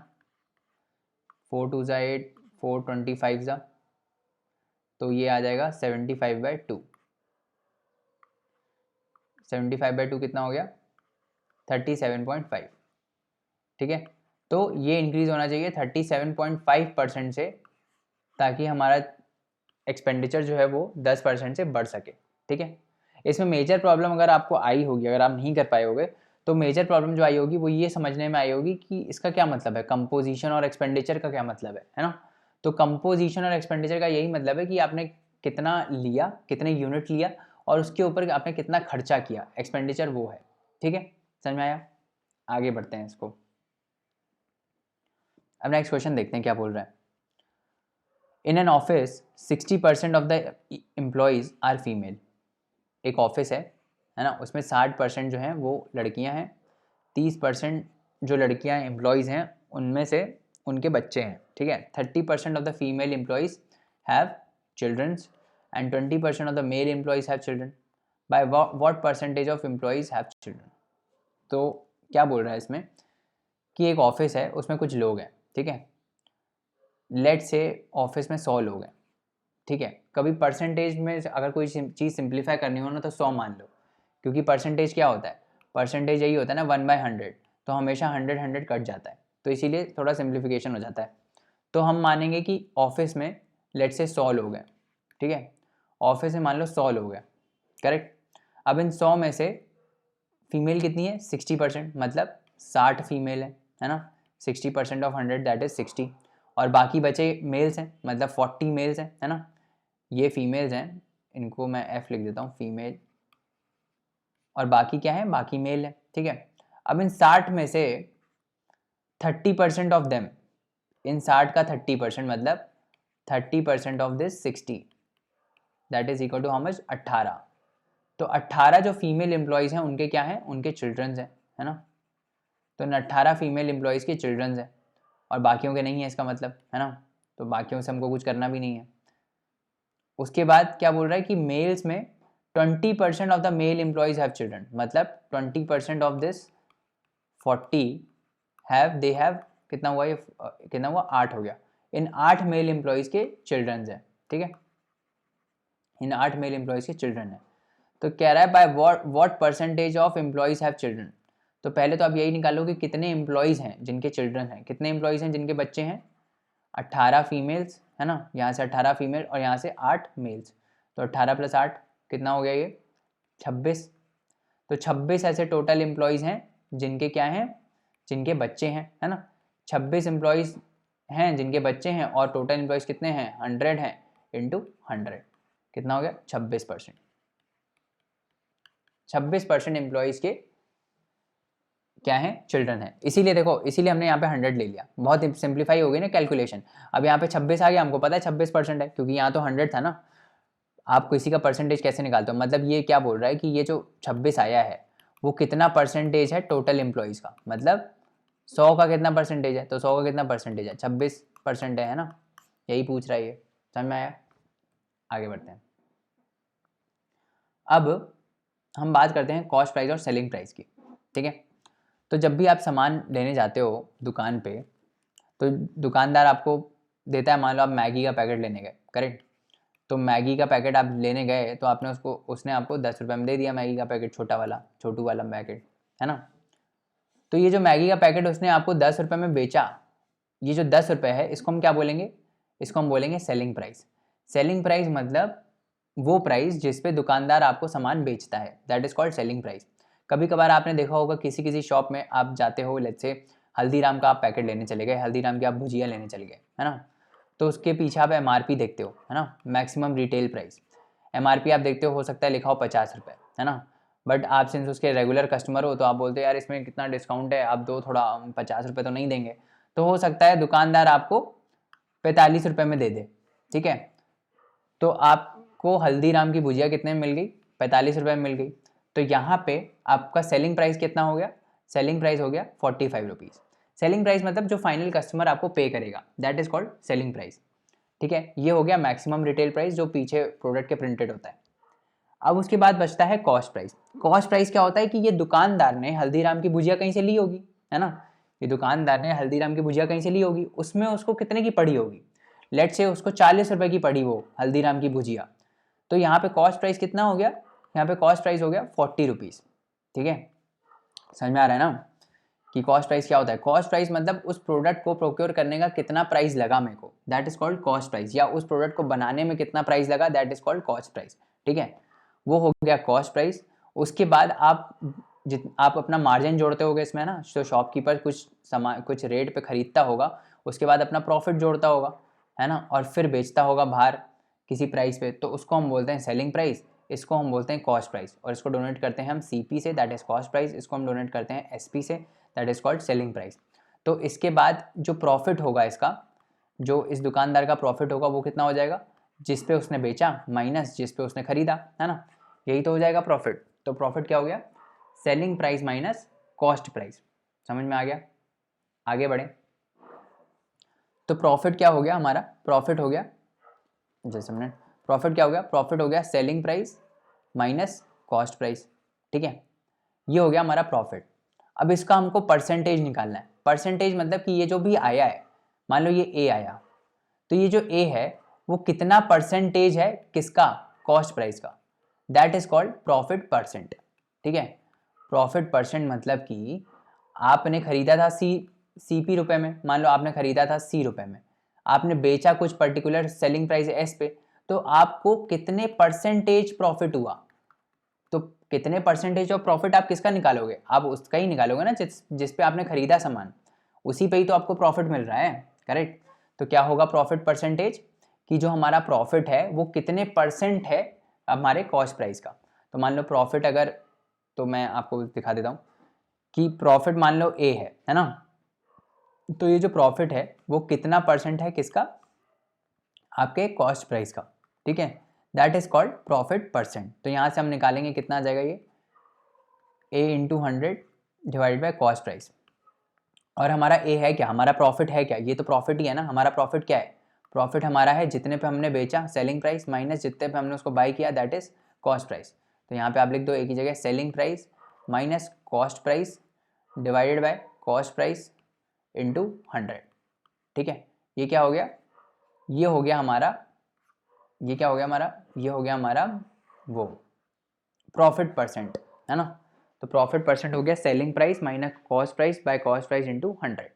4 × 2 = 8, 4 × 25 ज़ा, तो ये आ जाएगा 75/2। 75/2 कितना हो गया, 37.5, ठीक है। तो ये इंक्रीज़ होना चाहिए 37.5% से, ताकि हमारा एक्सपेंडिचर जो है वो 10% से बढ़ सके, ठीक है। इसमें मेजर प्रॉब्लम अगर आपको आई होगी, अगर आप नहीं कर पाए होगे, तो मेजर प्रॉब्लम जो आई होगी वो ये समझने में आई होगी कि इसका क्या मतलब है, कंपोजिशन और एक्सपेंडिचर का क्या मतलब है ना। तो कंपोजिशन और एक्सपेंडिचर का यही मतलब है कि आपने कितना लिया, कितने यूनिट लिया, और उसके ऊपर आपने कितना खर्चा किया, एक्सपेंडिचर वो है, ठीक है। समझ में आया। आगे बढ़ते हैं इसको। अब नेक्स्ट क्वेश्चन देखते हैं क्या बोल रहा है। In an office 60% of the employees are female. एक ऑफिस है ना, उसमें 60% जो हैं वो लड़कियां हैं, 30% जो लड़कियां एम्प्लॉयज़ हैं उनमें से उनके बच्चे हैं, ठीक है। 30% of the female employees have childrens and 20% of the male employees have children. By what percentage of employees have children. तो क्या बोल रहा है इसमें कि एक ऑफिस है, उसमें कुछ लोग हैं, ठीक है। लेट से ऑफिस में 100 लोग हैं, ठीक है। कभी परसेंटेज में अगर कोई चीज़ सिंप्लीफाई करनी हो ना तो 100 मान लो, क्योंकि परसेंटेज क्या होता है, परसेंटेज यही होता है ना, 1/100, तो हमेशा 100 कट जाता है, तो इसीलिए थोड़ा सिंप्लीफिकेशन हो जाता है। तो हम मानेंगे कि ऑफिस में लेट से 100 लोग हैं, ठीक है। ऑफिस में मान लो 100 लोग हैं, करेक्ट। अब इन 100 में से फीमेल कितनी है, 60%, मतलब 60 फीमेल है ना। 60% ऑफ 100 दैट इज 60, और बाकी बचे मेल्स हैं, मतलब 40 मेल्स हैं, है ना। ये फीमेल्स हैं, इनको मैं F लिख देता हूँ, फीमेल, और बाकी क्या है, बाकी मेल है, ठीक है। अब इन 60 में से 30% ऑफ देम, इन 60 का 30% मतलब 30% of this 60, that is equal to how much, 18। तो 18 जो फीमेल एम्प्लॉयज़ हैं उनके क्या हैं, उनके चिल्ड्रंस हैं, है ना। तो 18 फीमेल एम्प्लॉयज़ के चिल्ड्रंस हैं और बाकियों के नहीं है, इसका मतलब है ना, तो बाकियों से हमको कुछ करना भी नहीं है। उसके बाद क्या बोल रहा है कि मेल्स में 20% of the male employees have children, मतलब 20% ऑफ दिस 40 दे हैव, कितना हुआ ये, कितना हुआ, 8 हो गया। इन 8 मेल एम्प्लॉयज़ के चिल्ड्रंस हैं, ठीक है, इन 8 मेल एम्प्लॉयज़ के चिल्ड्रन हैं। तो कह रहा है by what percentage of employees have children. तो पहले तो आप यही निकालो कि कितने एम्प्लॉयज़ हैं जिनके चिल्ड्रन हैं, कितने एम्प्लॉयज़ हैं जिनके बच्चे हैं, 18 फीमेल्स है ना, यहाँ से 18 फीमेल और यहाँ से 8 मेल्स, तो 18 + 8 कितना हो गया ये, 26। तो 26 ऐसे टोटल एम्प्लॉयज़ हैं जिनके क्या हैं, जिनके बच्चे हैं, है ना। 26 एम्प्लॉयज़ हैं जिनके बच्चे हैं और टोटल एम्प्लॉयज़ कितने हैं, 100 हैं, इंटू 100 कितना हो गया, 26%। 26% एम्प्लॉयज़ के क्या है, चिल्ड्रन है। इसीलिए देखो, इसीलिए हमने यहाँ पे 100 ले लिया, बहुत सिंप्लीफाई हो गई ना कैलकुलेशन। अब यहाँ पे 26 आ गया, हमको पता है 26% है क्योंकि यहाँ तो 100 था ना। आप किसी का परसेंटेज कैसे निकालते हो, मतलब ये क्या बोल रहा है कि ये जो 26 आया है वो कितना परसेंटेज है टोटल एम्प्लॉयज़ का, मतलब 100 का कितना परसेंटेज है, तो 100 का कितना परसेंटेज है, 26% है ना, यही पूछ रहा है ये। समझ में आया, आगे बढ़ते हैं। अब हम बात करते हैं कॉस्ट प्राइस और सेलिंग प्राइस की, ठीक है। तो जब भी आप सामान लेने जाते हो दुकान पे, तो दुकानदार आपको देता है, मान लो आप मैगी का पैकेट लेने गए, करेक्ट, तो मैगी का पैकेट आप लेने गए तो आपने उसने आपको 10 रुपये में दे दिया मैगी का पैकेट, छोटू वाला पैकेट, है ना। तो ये जो मैगी का पैकेट उसने आपको 10 रुपये में बेचा, ये जो 10 रुपये है इसको हम क्या बोलेंगे, इसको हम बोलेंगे सेलिंग प्राइस। सेलिंग प्राइस मतलब वो प्राइस जिस पे दुकानदार आपको सामान बेचता है, that is called selling price. कभी कभार आपने देखा होगा किसी शॉप में आप जाते हो, लेट्स से हल्दीराम का आप पैकेट लेने चले गए, हल्दीराम की आप भुजिया लेने चले गए, है ना, तो उसके पीछे आप MRP देखते हो, है ना, मैक्सिमम रिटेल प्राइस। MRP आप देखते हो सकता है लिखा हो 50 रुपये, है ना, बट आप सिंस उसके रेगुलर कस्टमर हो तो आप बोलते हो यार इसमें कितना डिस्काउंट है, आप दो थोड़ा, 50 रुपये तो नहीं देंगे, तो हो सकता है दुकानदार आपको 45 रुपये में दे दे, ठीक है। तो आपको हल्दीराम की भुजिया कितने में मिल गई, 45 रुपये में मिल गई, तो यहाँ पे आपका सेलिंग प्राइस कितना हो गया, सेलिंग प्राइस हो गया 45 रुपीज़। सेलिंग प्राइस मतलब जो फाइनल कस्टमर आपको पे करेगा, that is called selling price, ठीक है। ये हो गया मैक्सिमम रिटेल प्राइस जो पीछे प्रोडक्ट के प्रिंटेड होता है। अब उसके बाद बचता है कॉस्ट प्राइस। कॉस्ट प्राइस क्या होता है कि ये दुकानदार ने हल्दीराम की भुजिया कहीं से ली होगी, है ना, ये दुकानदार ने हल्दीराम की भुजिया कहीं से ली होगी, उसमें उसको कितने की पड़ी होगी, लेट से उसको 40 रुपये की पड़ी वो हल्दीराम की भुजिया, तो यहाँ पे कॉस्ट प्राइस कितना हो गया, यहाँ पे कॉस्ट प्राइस हो गया 40 रुपीज़, ठीक है। समझ में आ रहा है ना कि कॉस्ट प्राइस क्या होता है। कॉस्ट प्राइस मतलब उस प्रोडक्ट को प्रोक्योर करने का कितना प्राइस लगा मेरे को, that is called cost price, या उस प्रोडक्ट को बनाने में कितना प्राइस लगा, that is called cost price, ठीक है। वो हो गया कॉस्ट प्राइस। उसके बाद आप अपना मार्जिन जोड़ते होगे इसमें ना, तो शॉपकीपर कुछ सामान कुछ रेट पे खरीदता होगा, उसके बाद अपना प्रॉफिट जोड़ता होगा, है ना, और फिर बेचता होगा बाहर किसी प्राइस पे, तो उसको हम बोलते हैं सेलिंग प्राइस, इसको हम बोलते हैं कॉस्ट प्राइस, और इसको डोनेट करते हैं हम CP से, दैट इज कॉस्ट प्राइस, इसको हम डोनेट करते हैं SP से, that is called selling price. तो इसके बाद जो प्रॉफिट होगा इसका, जो इस दुकानदार का प्रॉफिट होगा वो कितना हो जाएगा, जिस पे उसने बेचा माइनस जिस पे उसने खरीदा, है ना, यही तो हो जाएगा प्रॉफिट। तो प्रॉफिट क्या हो गया, selling price minus cost price. समझ में आ गया, आगे बढ़े। तो प्रॉफिट क्या हो गया हमारा, प्रॉफिट हो गया, जैसे हमने प्रॉफिट क्या हो गया, प्रॉफिट हो गया selling price minus cost price, ठीक है, ये हो गया हमारा प्रॉफिट। अब इसका हमको परसेंटेज निकालना है। परसेंटेज मतलब कि ये जो भी आया है, मान लो ये A आया, तो ये जो A है वो कितना परसेंटेज है किसका, कॉस्ट प्राइस का, that is called profit percent, ठीक है। प्रॉफिट परसेंट मतलब कि आपने खरीदा था CP रुपए में, मान लो आपने खरीदा था C रुपए में, आपने बेचा कुछ पर्टिकुलर सेलिंग प्राइस S पे, तो आपको कितने परसेंटेज प्रॉफिट हुआ, तो कितने परसेंटेज ऑफ प्रॉफिट आप किसका निकालोगे, आप उसका ही निकालोगे ना जिस पे आपने खरीदा सामान, उसी पे ही तो आपको प्रॉफिट मिल रहा है, करेक्ट। तो क्या होगा प्रॉफिट परसेंटेज, कि जो हमारा प्रॉफिट है वो कितने परसेंट है हमारे कॉस्ट प्राइस का। तो मान लो प्रॉफिट अगर, तो मैं आपको दिखा देता हूँ कि प्रॉफिट मान लो A है ना, तो ये जो प्रॉफिट है वो कितना परसेंट है किसका, आपके कॉस्ट प्राइस का, ठीक है, that is called profit percent. तो यहाँ से हम निकालेंगे कितना आ जाएगा, ये A × 100 divided by cost price, और हमारा ए है क्या, हमारा प्रॉफिट है क्या, ये तो प्रॉफिट ही है ना। हमारा प्रॉफिट क्या है, प्रॉफिट हमारा है जितने पे हमने बेचा सेलिंग प्राइस माइनस जितने पे हमने उसको बाई किया दैट इज कॉस्ट प्राइस। तो यहाँ पे आप लिख दो एक ही जगह selling price minus cost price divided by cost price into 100। ठीक है, ये क्या हो गया, ये हो गया हमारा, ये क्या हो गया हमारा, ये हो गया हमारा वो प्रॉफिट परसेंट, है ना। तो प्रॉफिट परसेंट हो गया selling price minus cost price by cost price into 100।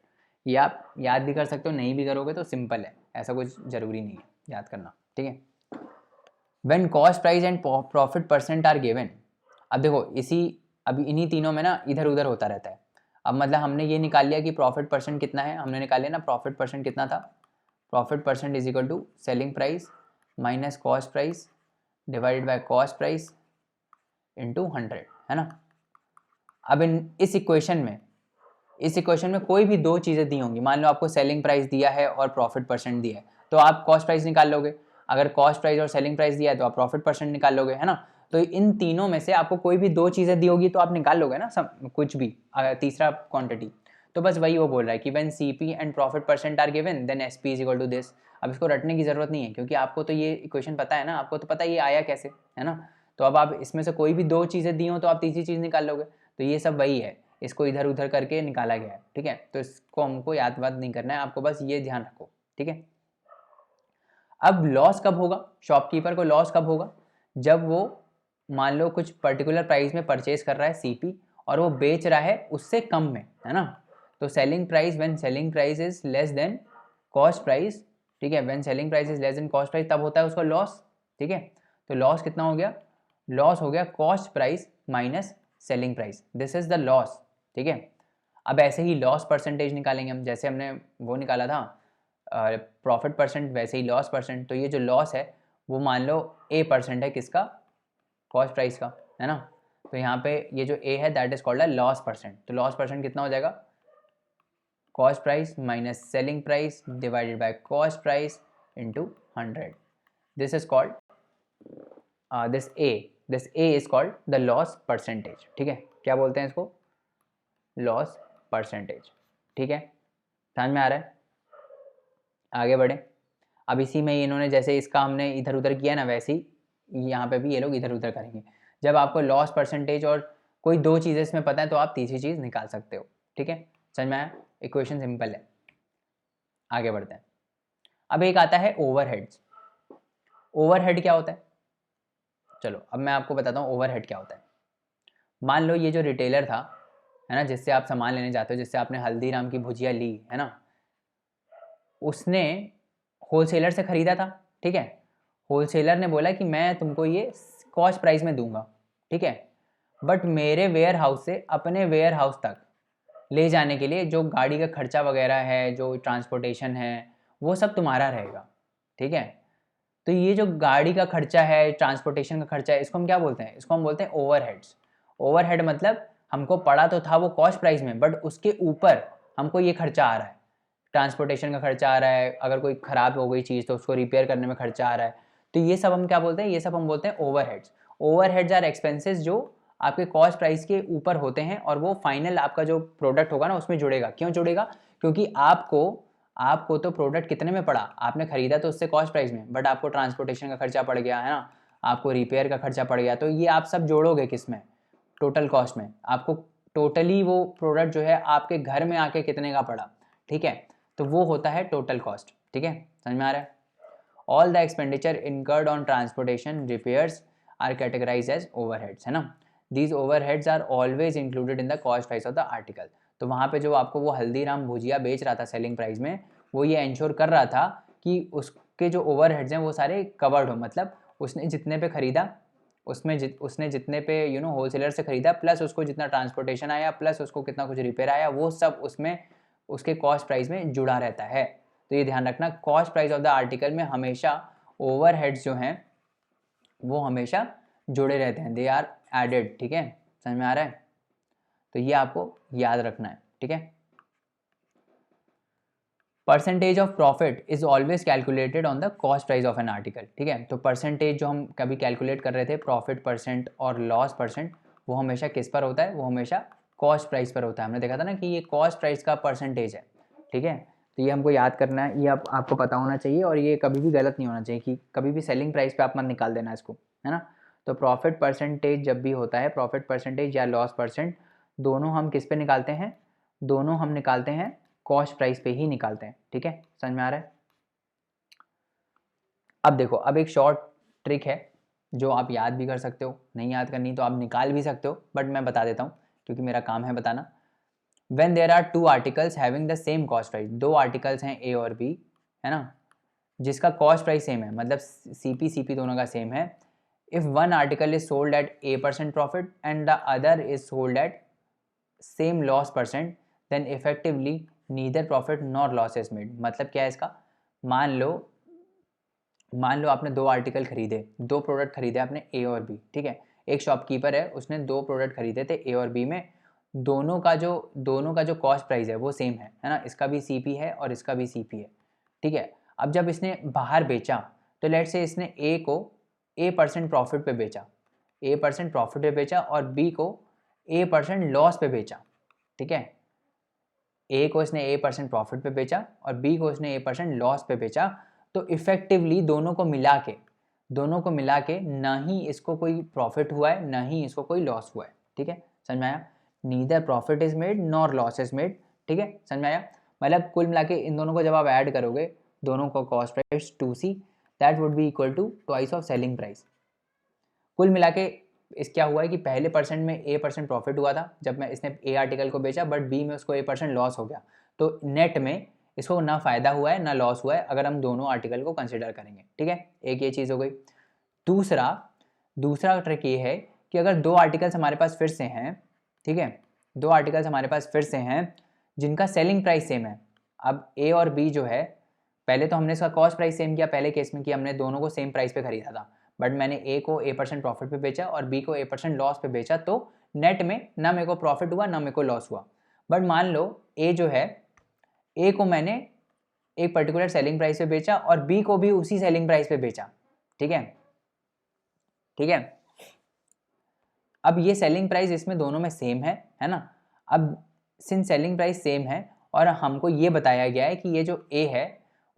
ये आप याद भी कर सकते हो, नहीं भी करोगे तो सिंपल है, ऐसा कुछ ज़रूरी नहीं है याद करना। ठीक है, when cost price and profit percent are given. अब देखो अभी इन्हीं तीनों में ना इधर उधर होता रहता है। अब मतलब हमने ये निकाल लिया कि प्रॉफिट परसेंट कितना है, हमने निकाल लिया ना प्रॉफिट परसेंट कितना था, profit percent is equal to selling price minus cost price divided by cost price into 100, है ना। अब इस इक्वेशन में कोई भी दो चीज़ें दी होंगी, मान लो आपको सेलिंग प्राइस दिया है और प्रॉफिट परसेंट दिया है तो आप कॉस्ट प्राइस निकाल लोगे, अगर कॉस्ट प्राइस और सेलिंग प्राइस दिया है तो आप प्रॉफिट परसेंट निकाल लोगे, है ना। तो इन तीनों में से आपको कोई भी दो चीज़ें दी होगी तो आप निकाल लोगे ना, सब कुछ भी, तीसरा क्वांटिटी। तो बस वही वो बोल रहा है कि when CP and profit percent are given then SP is equal to this. अब इसको रटने की जरूरत नहीं है क्योंकि आपको तो ये इक्वेशन पता है ना, आपको तो पता है ये आया कैसे, है ना। तो अब आप इसमें से कोई भी दो चीज़ें दी हो तो आप तीसरी चीज़ निकाल लोगे। तो ये सब वही है, इसको इधर उधर करके निकाला गया है। ठीक है, तो इसको हमको याद वाद नहीं करना है, आपको बस ये ध्यान रखो। ठीक है, अब लॉस कब होगा, शॉपकीपर को लॉस कब होगा, जब वो मान लो कुछ पर्टिकुलर प्राइस में परचेज कर रहा है सीपी और वो बेच रहा है उससे कम में, है ना। तो selling price when selling price is less than cost price, ठीक है, when selling price is less than cost price तब होता है उसका लॉस। ठीक है, तो लॉस कितना हो गया, लॉस हो गया cost price minus selling price, this is the loss. ठीक है, अब ऐसे ही लॉस परसेंटेज निकालेंगे हम, जैसे हमने वो निकाला था प्रॉफिट परसेंट, वैसे ही लॉस परसेंट। तो ये जो लॉस है वो मान लो ए परसेंट है किसका, कॉस्ट प्राइस का, है ना। तो यहाँ पे ये जो ए है that is called a loss percent. तो लॉस परसेंट कितना हो जाएगा, cost price minus selling price divided by cost price into 100। This is called this A is called the loss percentage. ठीक है, क्या बोलते हैं इसको, लॉस परसेंटेज। ठीक है, समझ में आ रहा है, आगे बढ़े। अब इसी में इन्होंने जैसे इसका हमने इधर उधर किया ना वैसे ही यहाँ पे भी ये लोग इधर उधर करेंगे। जब आपको लॉस परसेंटेज और कोई दो चीज़ें इसमें पता है तो आप तीसरी चीज़ निकाल सकते हो। ठीक है, समझ में आया, इक्वेशन सिंपल है, आगे बढ़ते हैं। अब एक आता है ओवरहेड्स। ओवरहेड क्या होता है, चलो अब मैं आपको बताता हूँ ओवरहेड क्या होता है। मान लो ये जो रिटेलर था, है ना, जिससे आप सामान लेने जाते हो, जिससे आपने हल्दीराम की भुजिया ली, है ना, उसने होलसेलर से ख़रीदा था। ठीक है, होलसेलर ने बोला कि मैं तुमको ये कॉस्ट प्राइस में दूंगा। ठीक है, बट मेरे वेयर हाउस से अपने वेयर हाउस तक ले जाने के लिए जो गाड़ी का खर्चा वगैरह है, जो ट्रांसपोर्टेशन है, वो सब तुम्हारा रहेगा। ठीक है, तो ये जो गाड़ी का खर्चा है, ट्रांसपोर्टेशन का खर्चा है, इसको हम क्या बोलते हैं, इसको हम बोलते हैं ओवरहेड्स। ओवरहेड मतलब हमको पड़ा तो था वो कॉस्ट प्राइस में, बट उसके ऊपर हमको ये खर्चा आ रहा है, ट्रांसपोर्टेशन का खर्चा आ रहा है, अगर कोई ख़राब हो गई चीज़ तो उसको रिपेयर करने में खर्चा आ रहा है। तो ये सब हम क्या बोलते हैं, ये सब हम बोलते हैं ओवरहेड्स। ओवरहेड्स आर एक्सपेंसेस जो आपके कॉस्ट प्राइस के ऊपर होते हैं और वो फाइनल आपका जो प्रोडक्ट होगा ना उसमें जुड़ेगा। क्यों जुड़ेगा, क्योंकि आपको तो प्रोडक्ट कितने में पड़ा, आपने खरीदा तो उससे कॉस्ट प्राइस में, बट आपको ट्रांसपोर्टेशन का खर्चा पड़ गया, है ना, आपको रिपेयर का खर्चा पड़ गया, तो ये आप सब जोड़ोगे किस में, टोटल कॉस्ट में। आपको टोटली वो प्रोडक्ट जो है आपके घर में आके कितने का पड़ा, ठीक है, तो वो होता है टोटल कॉस्ट। ठीक है, समझ में आ रहा है। All the expenditure incurred on transportation repairs are categorize as overheads, है ना। These overheads are always included in the cost price of the article. तो वहाँ पे जो आपको वो हल्दीराम भुजिया बेच रहा था सेलिंग प्राइस में, वो ये इंश्योर कर रहा था कि उसके जो ओवरहेड्स हैं वो सारे कवर्ड हो, मतलब उसने जितने पे ख़रीदा उसने जितने पे होलसेलर से ख़रीदा, प्लस उसको जितना ट्रांसपोर्टेशन आया, प्लस उसको कितना कुछ रिपेयर आया, वो सब उसमें उसके कॉस्ट प्राइस में जुड़ा रहता है। तो ये ध्यान रखना, cost price of the article में हमेशा ओवरहेड्स जो हैं वो हमेशा जुड़े रहते हैं, दे आर एडेड। ठीक है, समझ में आ रहा है, तो ये आपको याद रखना है। ठीक है, percentage of profit is always calculated on the cost price of an article. ठीक है, तो परसेंटेज जो हम कभी कैलकुलेट कर रहे थे प्रॉफिट परसेंट और लॉस परसेंट, वो हमेशा किस पर होता है, वो हमेशा कॉस्ट प्राइस पर होता है। हमने देखा था ना कि ये कॉस्ट प्राइस का परसेंटेज है, ठीक है। तो ये हमको याद करना है, ये आपको पता होना चाहिए, और ये कभी भी गलत नहीं होना चाहिए कि कभी भी सेलिंग प्राइस पे आप मत निकाल देना इसको, है ना। तो प्रॉफिट परसेंटेज जब भी होता है, प्रॉफिट परसेंटेज या लॉस परसेंट, दोनों हम किस पे निकालते हैं, दोनों हम निकालते हैं कॉस्ट प्राइस पे ही निकालते हैं, ठीक है। समझ में आ रहा है। अब देखो, अब एक शॉर्ट ट्रिक है जो आप याद भी कर सकते हो, नहीं याद करनी तो आप निकाल भी सकते हो, बट मैं बता देता हूँ क्योंकि मेरा काम है बताना। When there are two articles having the same cost price, दो आर्टिकल्स हैं ए और बी, है ना, जिसका कॉस्ट प्राइस सेम है, मतलब सीपी दोनों का सेम है। If one article is sold at A% profit and the other is sold at same loss percent, then effectively neither profit nor loss is made. मतलब क्या है इसका, मान लो आपने दो आर्टिकल खरीदे, दो प्रोडक्ट खरीदे आपने ए और बी, ठीक है। एक शॉपकीपर है, उसने दो प्रोडक्ट खरीदे थे ए और बी में, दोनों का जो कॉस्ट प्राइस है वो सेम है ना, इसका भी सीपी है और इसका भी सीपी है, ठीक है। अब जब इसने बाहर बेचा तो लेट से इसने ए को A% प्रॉफिट पे बेचा, A% प्रॉफिट पे बेचा, और बी को A% लॉस पे बेचा, ठीक है। ए को इसने A% प्रॉफिट पे बेचा और बी को इसने A% लॉस पे बेचा। तो इफेक्टिवली दोनों को मिला के ना ही इसको कोई प्रॉफिट हुआ है ना ही इसको कोई लॉस हुआ है, ठीक है। समझ में आया, neither profit is made nor loss is made, ठीक है। समझ में आया, मतलब कुल मिला के इन दोनों को जब आप ऐड करोगे, दोनों को cost price 2C, that would be equal to twice of selling price. कुल मिला के इस क्या हुआ है कि पहले परसेंट में A% प्रॉफिट हुआ था जब मैं इसने ए आर्टिकल को बेचा, बट बी में उसको A% लॉस हो गया, तो नेट में इसको ना फ़ायदा हुआ है ना लॉस हुआ है, अगर हम दोनों आर्टिकल को कंसिडर करेंगे, ठीक है। एक ये चीज़ हो गई। दूसरा ट्रिक ये है कि अगर दो आर्टिकल्स हमारे पास फिर से हैं, ठीक है, दो आर्टिकल्स हमारे पास फिर से हैं जिनका सेलिंग प्राइस सेम है। अब ए और बी जो है, पहले तो हमने इसका कॉस्ट प्राइस सेम किया पहले केस में कि हमने दोनों को सेम प्राइस पे खरीदा था, बट मैंने ए को A% प्रॉफिट पे बेचा और बी को A% लॉस पे बेचा, तो नेट में ना मेरे को प्रॉफिट हुआ ना मेरे को लॉस हुआ। बट मान लो ए जो है, ए को मैंने एक पर्टिकुलर सेलिंग प्राइस पे बेचा और बी को भी उसी सेलिंग प्राइस पे बेचा, ठीक है। अब ये सेलिंग प्राइस इसमें दोनों में सेम है ना। अब सिंस सेलिंग प्राइस सेम है और हमको ये बताया गया है कि ये जो ए है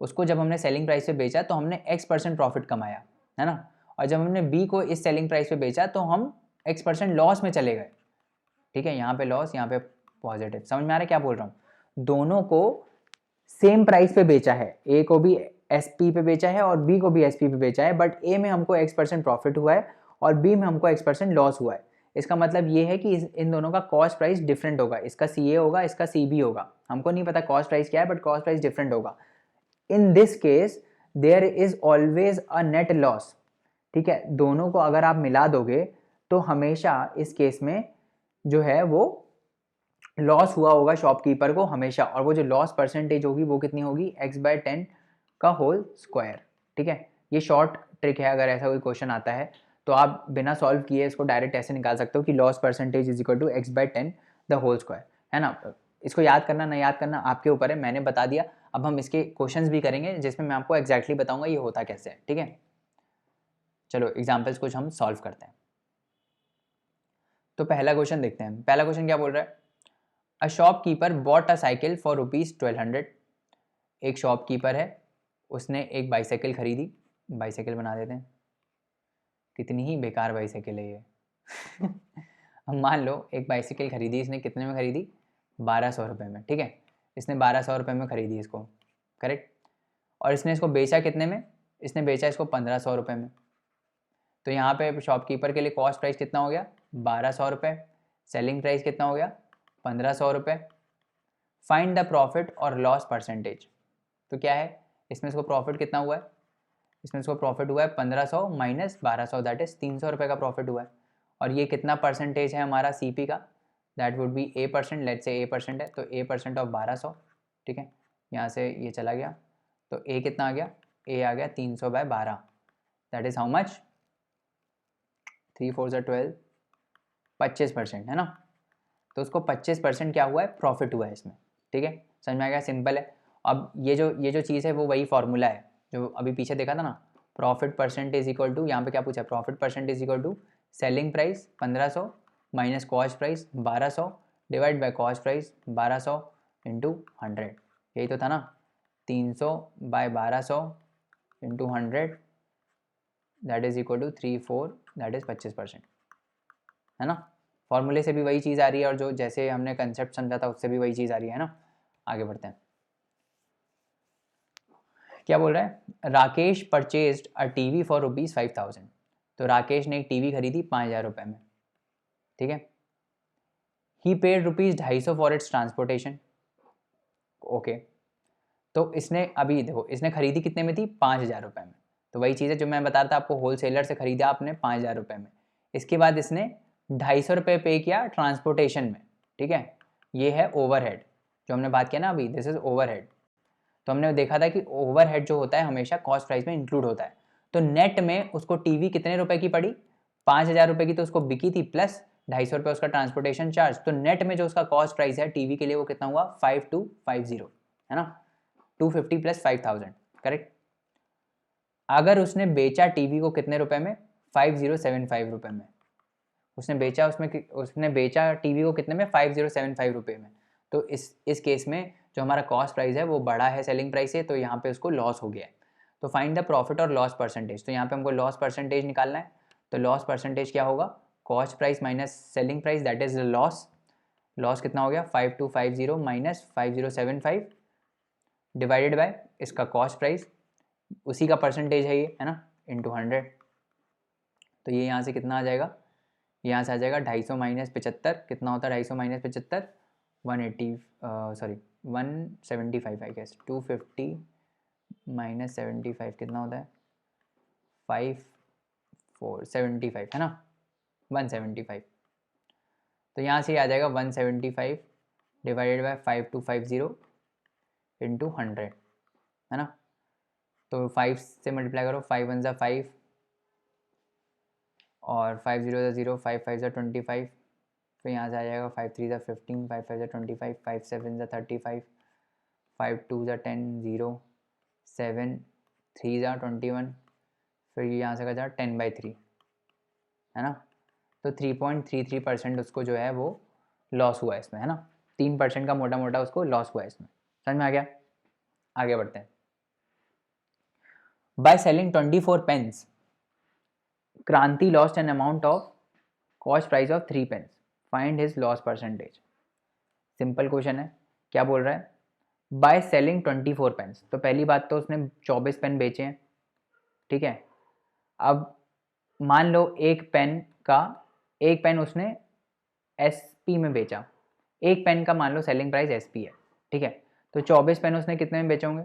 उसको जब हमने सेलिंग प्राइस पे बेचा तो हमने X% प्रॉफिट कमाया, है ना, और जब हमने बी को इस सेलिंग प्राइस पे बेचा तो हम X% लॉस में चले गए, ठीक है। यहाँ पे लॉस, यहाँ पे पॉजिटिव। समझ में आ रहा है क्या बोल रहा हूँ, दोनों को सेम प्राइस पे बेचा है, ए को भी SP पे बेचा है और बी को भी SP पे बेचा है, बट ए में हमको X% प्रॉफिट हुआ है और बी में हमको X% लॉस हुआ है। इसका मतलब ये है कि इन दोनों का कॉस्ट प्राइस डिफरेंट होगा, इसका CA होगा, इसका CB होगा। हमको नहीं पता कॉस्ट प्राइस क्या है, बट कॉस्ट प्राइस डिफरेंट होगा। In this case there is always a net loss, ठीक है। दोनों को अगर आप मिला दोगे तो हमेशा इस केस में जो है वो लॉस हुआ होगा शॉपकीपर को हमेशा, और वो जो लॉस परसेंटेज होगी वो कितनी होगी, X/10 का होल स्क्वायर, ठीक है। ये शॉर्ट ट्रिक है, अगर ऐसा कोई क्वेश्चन आता है तो आप बिना सॉल्व किए इसको डायरेक्ट ऐसे निकाल सकते हो कि loss percentage is equal to X/10 the whole square, है ना। इसको याद करना ना याद करना आपके ऊपर है, मैंने बता दिया। अब हम इसके क्वेश्चंस भी करेंगे जिसमें मैं आपको एग्जैक्टली बताऊंगा ये होता कैसे है, ठीक है। चलो एग्जाम्पल्स कुछ हम सॉल्व करते हैं। तो पहला क्वेश्चन देखते हैं। पहला क्वेश्चन क्या बोल रहा है, a shopkeeper bought a cycle for ₹1200। एक शॉपकीपर है, उसने एक बाईसाइकिल खरीदी, बाईसाइकिल बना देते हैं, कितनी ही बेकार बाईसाइकिल है ये हम मान लो एक बाईसाइकिल खरीदी इसने, कितने में खरीदी, 1200 रुपये में, ठीक है। इसने 1200 रुपये में खरीदी इसको, करेक्ट। और इसने इसको बेचा कितने में, इसने बेचा इसको 1500 रुपये में। तो यहाँ पे शॉपकीपर के लिए कॉस्ट प्राइस कितना हो गया, 1200 रुपये, सेलिंग प्राइस कितना हो गया, 1500 रुपये। फाइंड द प्रॉफिट और लॉस परसेंटेज। तो क्या है, इसमें इसको प्रॉफिट कितना हुआ है, इसमें इसको प्रॉफिट हुआ है 1500 माइनस 1200, दैट इज 300 रुपये का प्रॉफिट हुआ है। और ये कितना परसेंटेज है हमारा CP का, that would be A%, let's say A% है तो A% ऑफ 1200, ठीक है। यहाँ से ये चला गया तो A कितना आ गया, A आ गया 300/12, दैट इज हाउ मच, 3 4 12, 25%, है ना। तो उसको 25% क्या हुआ है, प्रॉफिट हुआ है इसमें, ठीक है। समझ में आ गया, सिंपल है। अब ये जो चीज़ है वो वही फॉर्मूला है जो अभी पीछे देखा था ना, profit percent is equal to, यहाँ पे क्या पूछा, profit percent is equal to selling price 1500 minus cost price 1200 divide by cost price 1200 into 100, यही तो था ना, 300 by 1200 into 100 that is equal to 34, that is 25%, है ना। फॉर्मूले से भी वही चीज़ आ रही है और जो जैसे हमने कंसेप्ट समझा था उससे भी वही चीज़ आ रही है ना। आगे बढ़ते हैं, क्या बोल रहा है, Rakesh purchased a TV for ₹5000। तो राकेश ने एक टीवी खरीदी 5000 रुपये में, ठीक है। He paid ₹250 for its transportation, okay. तो इसने अभी देखो, इसने खरीदी कितने में थी, 5000 रुपये में। तो वही चीज़ है जो मैं बता रहा था आपको, होलसेलर से खरीदा आपने 5000 रुपये में। इसके बाद इसने 250 रुपये पे किया ट्रांसपोर्टेशन में, ठीक है। ये है ओवरहेड जो हमने बात किया ना अभी, दिस इज ओवरहेड। तो हमने देखा था कि ओवरहेड जो होता है हमेशा कॉस्ट प्राइस में इंक्लूड होता है। तो नेट में उसको टीवी कितने रुपए की पड़ी, 5000 रुपये की तो उसको बिकी थी, प्लस 250 रुपये उसका ट्रांसपोर्टेशन चार्ज। तो नेट में जो उसका कॉस्ट प्राइस है टीवी के लिए वो कितना हुआ, 5250, है ना, 250 प्लस 5000, करेक्ट। अगर उसने बेचा टीवी को कितने रुपए में, 5075 रुपये में उसने बेचा, उसने बेचा टीवी को कितने में, 5075 रुपये में। तो इस केस में जो हमारा कॉस्ट प्राइस है वो बड़ा है सेलिंग प्राइस से, तो यहाँ पे उसको लॉस हो गया है। तो फाइंड द प्रॉफिट और लॉस परसेंटेज, तो यहाँ पे हमको लॉस परसेंटेज निकालना है। तो लॉस परसेंटेज क्या होगा, cost price minus selling price, that is loss. Loss कितना हो गया, 5250 माइनस 5075 डिवाइडेड बाय इसका कॉस्ट प्राइस, उसी का परसेंटेज है ये, है ना, इंटू 100। तो ये यहाँ से कितना आ जाएगा, यहाँ से आ जाएगा 250 माइनस 75, कितना होता है 250 minus 75, 180 sorry 175 I guess, 250 minus 75 कितना होता है, 5475, है ना, 175। तो यहाँ से आ जाएगा 175 डिवाइडेड बाय 5250 इंटू 100, है ना। तो 5 से मल्टीप्लाई करो, 5 1 ज़ा 5 और 5 0 ज़ा 0, 5 5 ज़ा 25, फिर यहाँ से आ जाएगा 5 3 ज़ा 15, 5 5 ज़ा 25, 5 7 ज़ा 35, 5 2 ज़ा 10, 0 7 3 ज़ा 21, फिर यहाँ से का 10/3, है ना। तो 3.33% उसको जो है वो लॉस हुआ है इसमें, है ना। 3% का मोटा मोटा उसको लॉस हुआ है इसमें, समझ में आ गया। आगे बढ़ते हैं, by selling 24 pens Kranti lost an amount of cost price of 3 pens, find his loss percentage. Simple question है, क्या बोल रहा है, बाय सेलिंग 24 पेन्स। तो पहली बात तो उसने 24 पेन बेचे हैं, ठीक है। अब मान लो एक पेन उसने SP में बेचा, एक पेन का मान लो सेलिंग प्राइस SP है, ठीक है। तो 24 पेन उसने कितने में बेचे होंगे,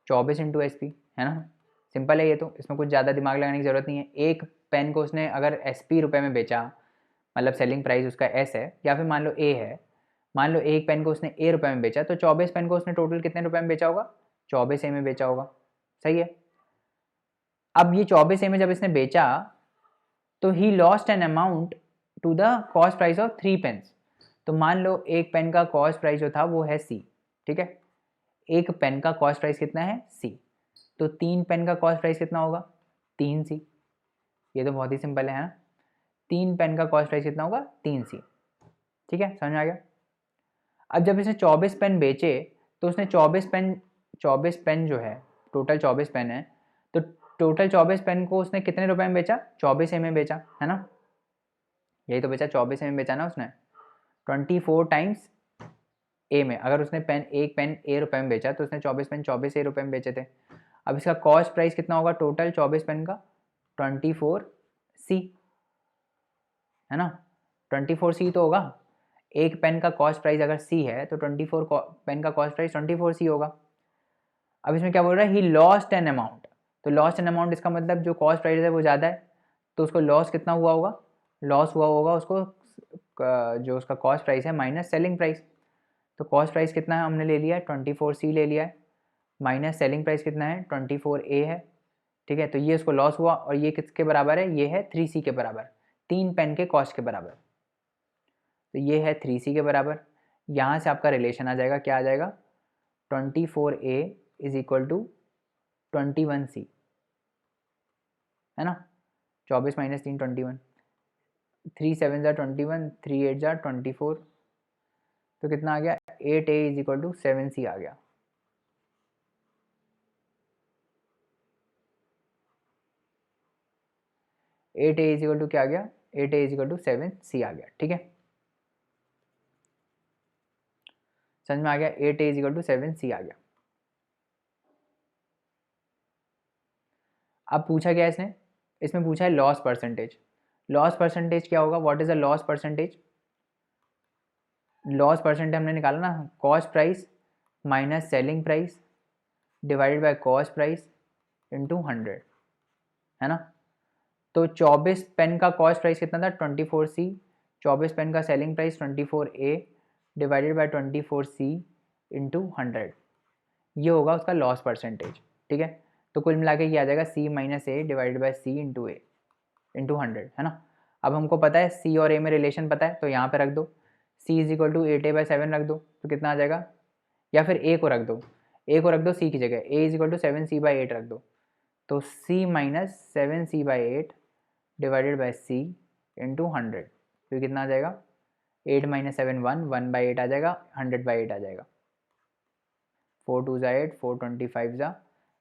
24 इंटू SP, है ना। सिंपल है ये तो, इसमें कुछ ज़्यादा दिमाग लगाने की ज़रूरत नहीं है। एक पेन को उसने अगर SP रुपये में बेचा, मतलब सेलिंग प्राइस उसका S है, या फिर मान लो A है, मान लो एक पेन को उसने A रुपये में बेचा, तो 24 पेन को उसने टोटल कितने रुपये में बेचा होगा, 24 A में बेचा होगा, सही है। अब ये 24 A में जब इसने बेचा तो ही lost an amount to the cost price of 3 pens. तो मान लो एक पेन का कॉस्ट प्राइस जो था वो है C, ठीक है। एक पेन का कॉस्ट प्राइस कितना है C, तो 3 पेन का कॉस्ट प्राइस कितना होगा, 3C। ये तो बहुत ही सिंपल है ना, 3 पेन का कॉस्ट प्राइस कितना होगा, 3C, ठीक है, समझ में आ गया। अब जब इसने 24 पेन बेचे तो उसने 24 पेन जो है, टोटल 24 पेन है, तो टोटल 24 पेन को उसने कितने रुपए में बेचा, 24 A में बेचा, है ना। यही तो बेचा, 24 A में बेचा ना उसने, 24 टाइम्स A में। अगर उसने एक पेन A रुपए में बेचा तो उसने 24 पेन 24 A रुपए में बेचे थे। अब इसका कॉस्ट प्राइस कितना होगा टोटल 24 पेन का, 24C, है ना। 24C तो होगा, एक पेन का कॉस्ट प्राइस अगर C है तो 24 पेन का कॉस्ट प्राइस 24C होगा। अब इसमें क्या बोल रहा है, ही लॉस्ट एन अमाउंट। तो लॉस्ट एन अमाउंट इसका मतलब जो कॉस्ट प्राइस है वो ज़्यादा है, तो उसको लॉस कितना हुआ होगा, लॉस हुआ होगा उसको जो उसका कॉस्ट प्राइस है माइनस सेलिंग प्राइस। तो कॉस्ट प्राइस कितना है हमने ले लिया है, 24C ले लिया है, माइनस सेलिंग प्राइस कितना है, 24A है, ठीक है। तो ये उसको लॉस हुआ, और ये किसके बराबर है, ये है 3C के बराबर, 3 पेन के कॉस्ट के बराबर। तो ये है 3C के बराबर। यहाँ से आपका रिलेशन आ जाएगा, क्या आ जाएगा, 24A is equal to 21C, है ना। 24 - 3 21, 3 7 ज़ा 21, 3 8 ज़ा 24, तो कितना आ गया 8A is equal to 7C आ गया। Eight A is equal to क्या आ गया 8A is equal to 7C आ गया। ठीक है, समझ में आ गया 8A is equal to 7C आ गया। अब पूछा क्या इसने, इसमें पूछा है लॉस परसेंटेज। लॉस परसेंटेज क्या होगा, what is the loss percentage? Loss percentage हमने निकाला ना, cost price minus selling price divided by cost price into 100, है ना। तो 24 पेन का कॉस्ट प्राइस कितना था 24C, 24 पेन का selling price 24A divided by 24C into 100, ये होगा उसका लॉस परसेंटेज। ठीक है, तो कुल मिला के ये आ जाएगा C minus A divided by C into A into 100, है ना। अब हमको पता है C और A में रिलेशन पता है, तो यहाँ पे रख दो C is equal to 8A/7 रख दो, तो कितना आ जाएगा, या फिर A को रख दो, A को रख दो C की जगह, A is equal to 7C/8 रख दो, तो C minus 7C/8 divided by C into 100, तो कितना आ जाएगा 8 माइनस 7 1/8 आ जाएगा, 100/8 आ जाएगा। 4 2 ज़ा 8, 4 25 ज़ा,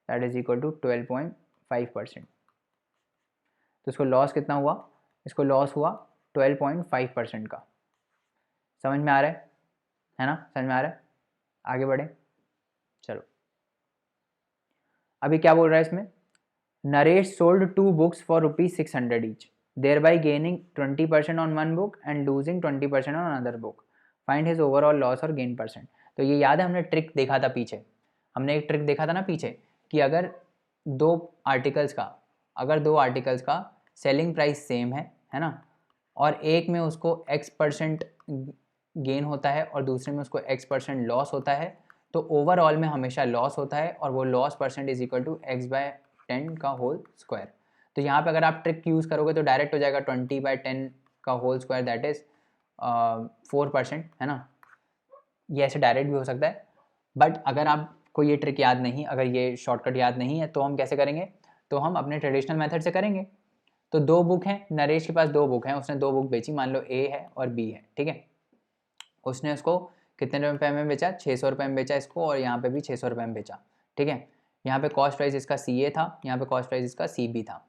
दैट इज इक्वल टू 12.5%। तो इसको लॉस कितना हुआ, इसको लॉस हुआ 12.5% का। समझ में आ रहा है ना, समझ में आ रहा है। आगे बढ़े, चलो अभी क्या बोल रहा है इसमें, Naresh sold 2 books for ₹600 each, thereby gaining 20% on one book and losing 20% on another book, find his overall loss और गेन परसेंट। तो ये याद है हमने ट्रिक देखा था पीछे, हमने एक ट्रिक देखा था ना पीछे, कि अगर दो आर्टिकल्स का सेलिंग प्राइस सेम है ना, और एक में उसको X% गेन होता है और दूसरे में उसको X% लॉस होता है, तो ओवरऑल में हमेशा लॉस होता है, और वो loss percent is equal to X/10 का होल स्क्वायर। तो यहाँ पे अगर आप ट्रिक यूज़ करोगे तो डायरेक्ट हो जाएगा 20/10 का होल स्क्वायर, दैट इज 4%, है ना। ये ऐसे डायरेक्ट भी हो सकता है, बट अगर आपको ये ट्रिक याद नहीं, अगर ये शॉर्टकट याद नहीं है, तो हम कैसे करेंगे, तो हम अपने ट्रेडिशनल मेथड से करेंगे। तो 2 बुक हैं, नरेश के पास 2 बुक हैं, उसने 2 बुक बेची, मान लो A है और B है, ठीक है। उसने उसको कितने रुपये में बेचा, 600 रुपये में बेचा इसको, और यहाँ पे भी 600 रुपये में बेचा, ठीक है। यहाँ पे कॉस्ट प्राइस इसका CA था, यहाँ पे कॉस्ट प्राइस इसका CB था।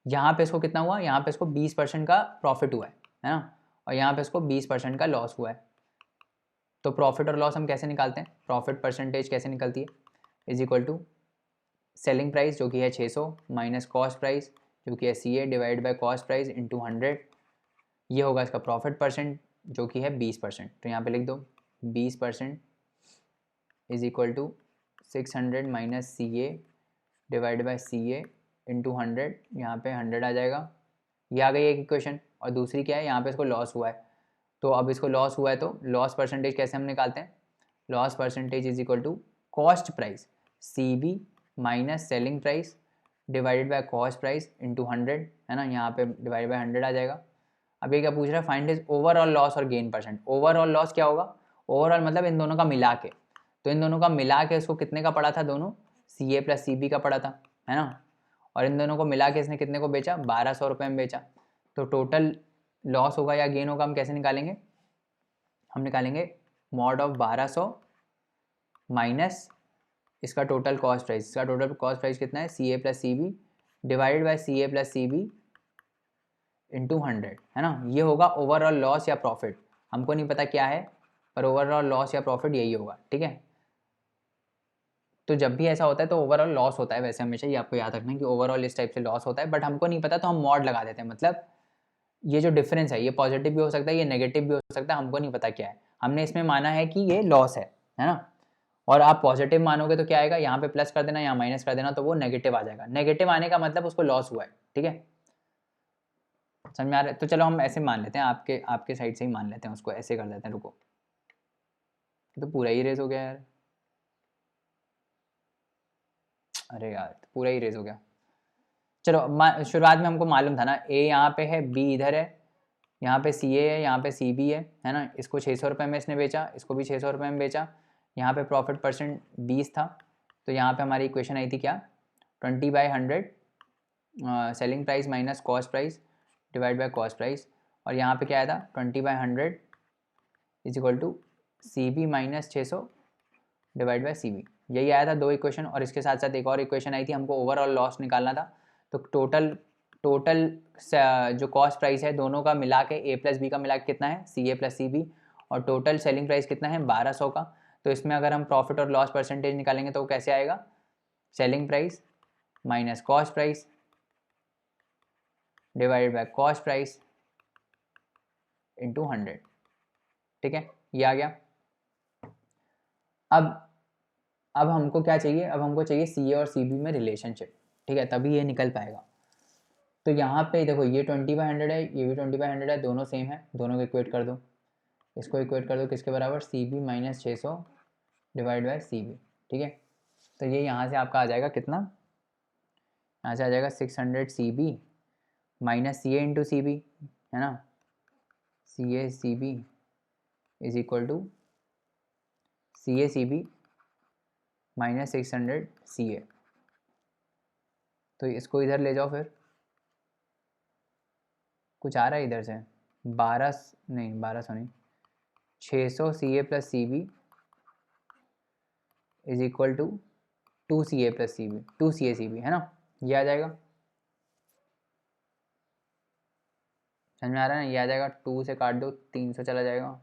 यहाँ पे इसको कितना हुआ, यहाँ पे इसको 20% का प्रॉफिट हुआ है ना, और यहाँ पे इसको 20% का लॉस हुआ है। तो प्रॉफिट और लॉस हम कैसे निकालते हैं, प्रॉफिट परसेंटेज कैसे निकलती है, is equal to selling price जो कि है 600 माइनस कॉस्ट प्राइस जो कि है CA divide by cost price into 100, ये होगा इसका प्रॉफिट परसेंट जो कि है 20%। तो यहाँ पे लिख दो 20% is equal to 600 minus CA divide by CA into 100, यहाँ पे 100 आ जाएगा। ये आ गई एक इक्वेशन। और दूसरी क्या है, यहाँ पे इसको लॉस हुआ है, तो अब इसको लॉस हुआ है तो लॉस परसेंटेज कैसे हम निकालते हैं, loss percentage is equal to cost price CB minus selling price divided by cost price into 100, है ना, यहाँ पे डिवाइड बाय 100 आ जाएगा। अब ये क्या पूछ रहा है, फाइंड हिज ओवरऑल लॉस और गेन परसेंट। ओवरऑल लॉस क्या होगा, ओवरऑल मतलब इन दोनों का मिला के, तो इन दोनों का मिला के इसको कितने का पड़ा था, दोनों CA प्लस CB का पड़ा था, है ना, और इन दोनों को मिला के इसने कितने को बेचा, 1200 रुपये में बेचा। तो टोटल लॉस होगा या गेन होगा हम कैसे निकालेंगे, हम निकालेंगे मॉड ऑफ 1200 माइनस इसका टोटल कॉस्ट प्राइस, इसका टोटल कॉस्ट प्राइस कितना है CA plus CB divided by CA plus CB into 100, है ना। ये होगा ओवरऑल लॉस या प्रॉफिट, हमको नहीं पता क्या है, पर ओवरऑल लॉस या प्रॉफिट यही होगा, ठीक है। तो जब भी ऐसा होता है तो ओवरऑल लॉस होता है, वैसे हमेशा ये आपको याद रखना है कि ओवरऑल इस टाइप से लॉस होता है, बट हमको नहीं पता तो हम मॉड लगा देते हैं। मतलब ये जो डिफरेंस है ये पॉजिटिव भी हो सकता है, ये नेगेटिव भी हो सकता है, हमको नहीं पता क्या है, हमने इसमें माना है कि ये लॉस है ना। और आप पॉजिटिव मानोगे तो क्या आएगा, यहाँ पे प्लस कर देना, यहाँ माइनस कर देना, तो वो नेगेटिव आ जाएगा। नेगेटिव आने का मतलब उसको लॉस हुआ है, ठीक है, समझ में आ रहा है। तो चलो हम ऐसे मान लेते हैं, आपके साइड से ही मान लेते हैं, उसको ऐसे कर देते हैं, रुको, तो पूरा ही रेज हो गया यार, अरे यार पूरा ही रेज हो गया। चलो शुरुआत में हमको मालूम था ना, A यहाँ पे है, B इधर है, यहाँ पे CA है, यहाँ पे CB है ना। इसको 600 रुपये में इसने बेचा, इसको भी 600 रुपये में बेचा। यहाँ पे प्रॉफिट परसेंट 20 था, तो यहाँ पे हमारी इक्वेशन आई थी क्या, 20/100 selling price minus cost price divide by cost price, और यहाँ पे क्या आया था 20/100 is equal to C B minus 600 divide by C B, यही आया था 2 इक्वेशन। और इसके साथ साथ एक और इक्वेशन आई थी, हमको ओवरऑल लॉस निकालना था। तो टोटल जो कॉस्ट प्राइस है दोनों का मिला के, ए प्लस बी का मिला के कितना है, सी ए प्लस सी बी, और टोटल सेलिंग प्राइस कितना है 1200 का। तो इसमें अगर हम प्रॉफिट और लॉस परसेंटेज निकालेंगे तो कैसे आएगा, selling price minus cost price divided by cost price into 100। ठीक है, ये आ गया। अब हमको क्या चाहिए, अब हमको चाहिए सी ए और सी बी में रिलेशनशिप। ठीक है, तभी ये निकल पाएगा। तो यहाँ पे देखो ये 20/100 है, ये भी 20/100 है, दोनों सेम है, दोनों को इक्वेट कर दो। इसको इक्वेट कर दो किसके बराबर, C B minus 600 divide by C B. ठीक है, तो ये यहाँ से आपका आ जाएगा कितना, यहाँ से आ जाएगा 600 C B minus C A into C B, है ना, C A C B is equal to C A C B minus 600 C A. तो इसको इधर ले जाओ, फिर कुछ आ रहा है इधर से, 1200 नहीं, 600 C A plus C B is equal to 2 C A plus C B, 2 C A C B, है ना, ये आ जाएगा, समझ में आ रहा है ना, ये आ जाएगा, 2 से काट दो 300 चला जाएगा,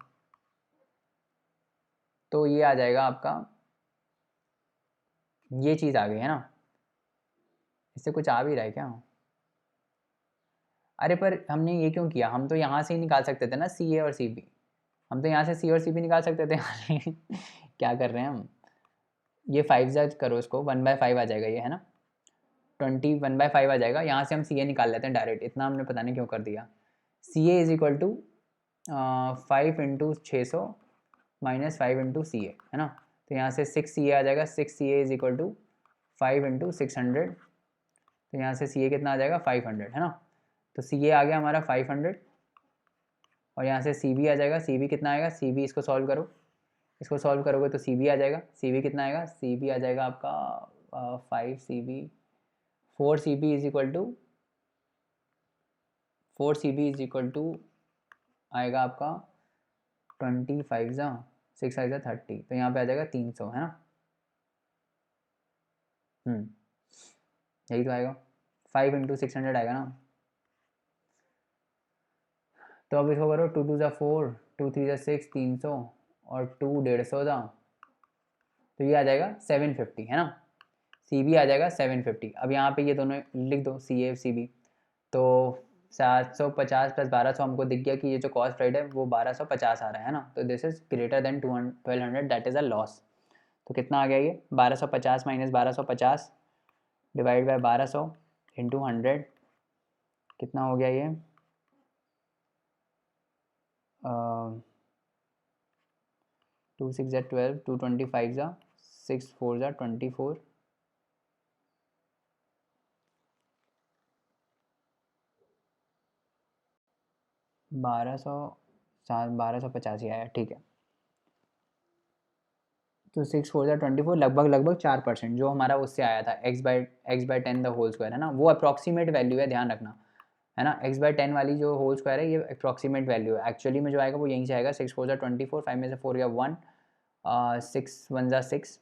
तो ये आ जाएगा आपका, ये चीज़ आ गई, है ना। इससे कुछ आ भी रहा है क्या, अरे पर हमने ये क्यों किया, हम तो यहाँ से ही निकाल सकते थे ना सी ए और सी बी, हम तो यहाँ से सी और सी बी निकाल सकते थे क्या कर रहे हैं हम, ये 5 जज करो इसको, 1/5 आ जाएगा ये, है ना, 21/5 आ जाएगा। यहाँ से हम सी ए निकाल लेते हैं डायरेक्ट, इतना हमने पता नहीं क्यों कर दिया। C A is equal to 5 into 600 minus 5 into C A, है ना, तो यहाँ से 6 सी ए आ जाएगा, 6 सी A is equal to 5 into 600, तो यहाँ से सी ए कितना आ जाएगा 500, है ना, तो सी ए आ गया हमारा 500, और यहाँ से सी बी आ जाएगा, सी बी कितना आएगा, सी बी इसको सॉल्व करो, इसको सॉल्व करोगे तो सी बी आ जाएगा, सी बी कितना आएगा, सी बी आ जाएगा आपका 5 C B, 4 C B is equal to 4 C B is equal to आएगा आपका 25 जा 6 5 30, तो यहाँ पे आ जाएगा 300, है ना, यही तो आएगा, 5 इंटू 600 आएगा ना। तो अब इसको करो, 2 2 जा 4, 2 3 जा 6, 300, और 2 150 था, तो ये आ जाएगा 750, है ना, सी बी आ जाएगा 750। अब यहाँ पे ये दोनों लिख दो, सी ए सी बी, तो 750 प्लस 1200 हमको दिख गया कि ये जो कॉस्ट प्राइस है वो 1250 आ रहा है ना, तो this is greater than 1200, that is a loss. तो कितना आ गया ये, 1250 माइनस 1250 डिवाइड बाय 1200 इंटू 100, कितना हो गया ये, 2 6 जा 12, 2 25 जा 6 4 जा 24, 1250 ही आया, ठीक है। तो 6 4 जा 24, लगभग 4%, जो हमारा उससे आया था x/10 द होल स्क्वायर, है ना, वो अप्रॉक्सीमेट वैल्यू है, ध्यान रखना, है ना, x/10 वाली जो होल स्क्वायर है ये अप्रॉक्सीमेट वैल्यू है, एक्चुअली में जो आएगा वो यहीं से आएगा, 6 4 जा 24, 5 में से 4 गया 1, 6 1 जा 6,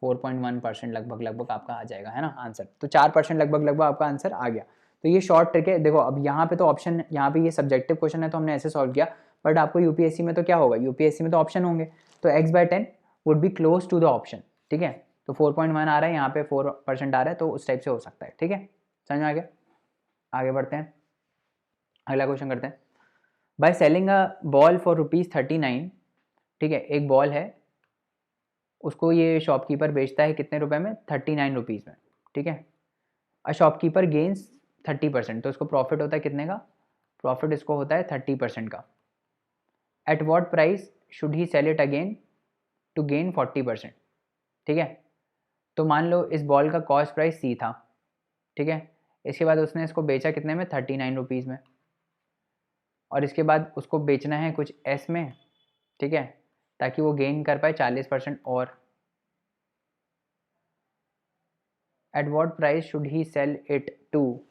4.1% लगभग आपका आ जाएगा, है ना आंसर। तो 4% लगभग आपका आंसर आ गया। तो ये शॉर्ट ट्रिक है। देखो अब यहाँ पे तो ऑप्शन, यहाँ पे ये सब्जेक्टिव क्वेश्चन है तो हमने ऐसे सॉल्व किया, बट आपको यूपीएससी में तो क्या होगा, यूपीएससी में तो ऑप्शन होंगे, तो x/10 would be close to the option, ठीक है। तो 4.1 आ रहा है, यहाँ पे 4% आ रहा है, तो उस टाइप से हो सकता है, ठीक है, समझ में आ गया। आगे बढ़ते हैं, अगला क्वेश्चन करते हैं। By selling a ball for ₹39, ठीक है, एक बॉल है, उसको ये शॉपकीपर बेचता है कितने रुपए में, 39 रुपीज़ में, ठीक है। अ शॉपकीपर गेन्स 30%, तो इसको प्रॉफिट होता है कितने का, प्रॉफिट इसको होता है 30% का। At what price should he sell it again to gain 40%, ठीक है। तो मान लो इस बॉल का कॉस्ट प्राइस सी था, ठीक है, इसके बाद उसने इसको बेचा कितने में, 39 रुपीज़ में, और इसके बाद उसको बेचना है कुछ एस में, ठीक है, ताकि वो गेन कर पाए 40% और। At what price should he sell it to,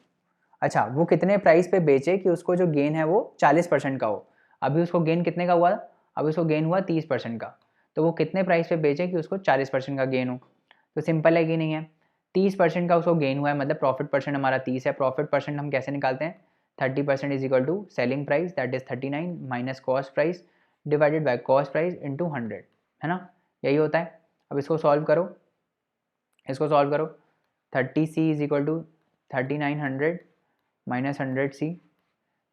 अच्छा वो कितने प्राइस पे बेचे कि उसको जो गेन है वो 40% का हो। अभी उसको गेन कितने का हुआ, अभी उसको गेन हुआ 30% का, तो वो कितने प्राइस पे बेचे कि उसको 40% का गेन हो। तो सिंपल है कि नहीं है, 30% का उसको गेन हुआ है, मतलब प्रॉफिट परसेंट हमारा 30 है। प्रॉफिट परसेंट हम कैसे निकालते हैं, 30% is equal to selling price that is 39 minus cost price divided by cost price into 100, है ना, यही होता है। अब इसको सॉल्व करो, इसको सॉल्व करो, 30C is equal to 3900 minus 100C,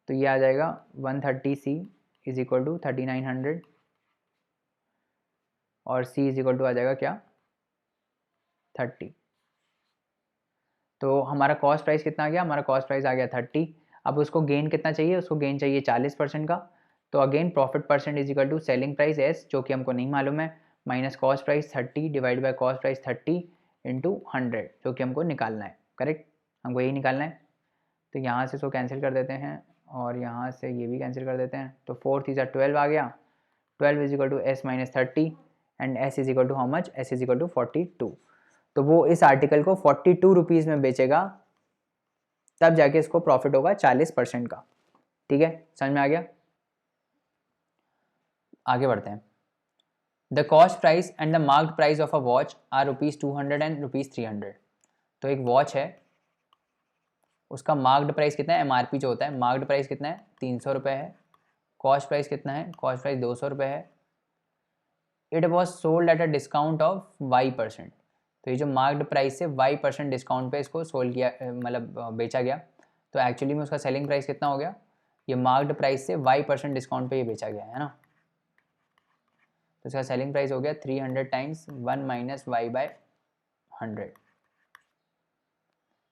तो ये आ जाएगा 130C इज इक्वल टू 3900 और C इज इक्वल टू आ जाएगा क्या, 30। तो हमारा कॉस्ट प्राइस कितना आ गया, हमारा कॉस्ट प्राइस आ गया 30। अब उसको गेन कितना चाहिए, उसको गेन चाहिए 40% का। तो again profit percent is equal to selling price S, जो कि हमको नहीं मालूम है, minus cost price 30 divide by cost price 30 into 100, जो कि हमको निकालना है। करेक्ट, हमको यही निकालना है। तो यहाँ से इसको कैंसिल कर देते हैं और यहाँ से ये भी कैंसिल कर देते हैं। तो 4 3 12 आ गया, 12 is equal to S minus 30 and S is equal to how much, S is equal to 42। तो वो इस आर्टिकल को 42 रुपीज़ में बेचेगा, तब जाके इसको प्रॉफिट होगा 40% का। ठीक है, समझ में आ गया। आगे बढ़ते हैं। The cost price and the marked price of a watch are ₹200 and ₹300। तो एक वॉच है, उसका मार्क्ड प्राइस कितना है, MRP जो होता है, मार्क्ड प्राइस कितना है, 300 रुपये है। कॉस्ट प्राइस कितना है, कॉस्ट प्राइस 200 रुपये है। It was sold at a discount of Y%। तो ये जो मार्क्ड प्राइस से Y% डिस्काउंट पे इसको सोल्ड किया, मतलब बेचा गया। तो एक्चुअली में उसका सेलिंग प्राइस कितना हो गया, ये मार्क्ड प्राइस से Y% डिस्काउंट पे ये बेचा गया है ना। तो इसका सेलिंग प्राइस हो गया 300 टाइम्स 1 माइनस Y बाय 100,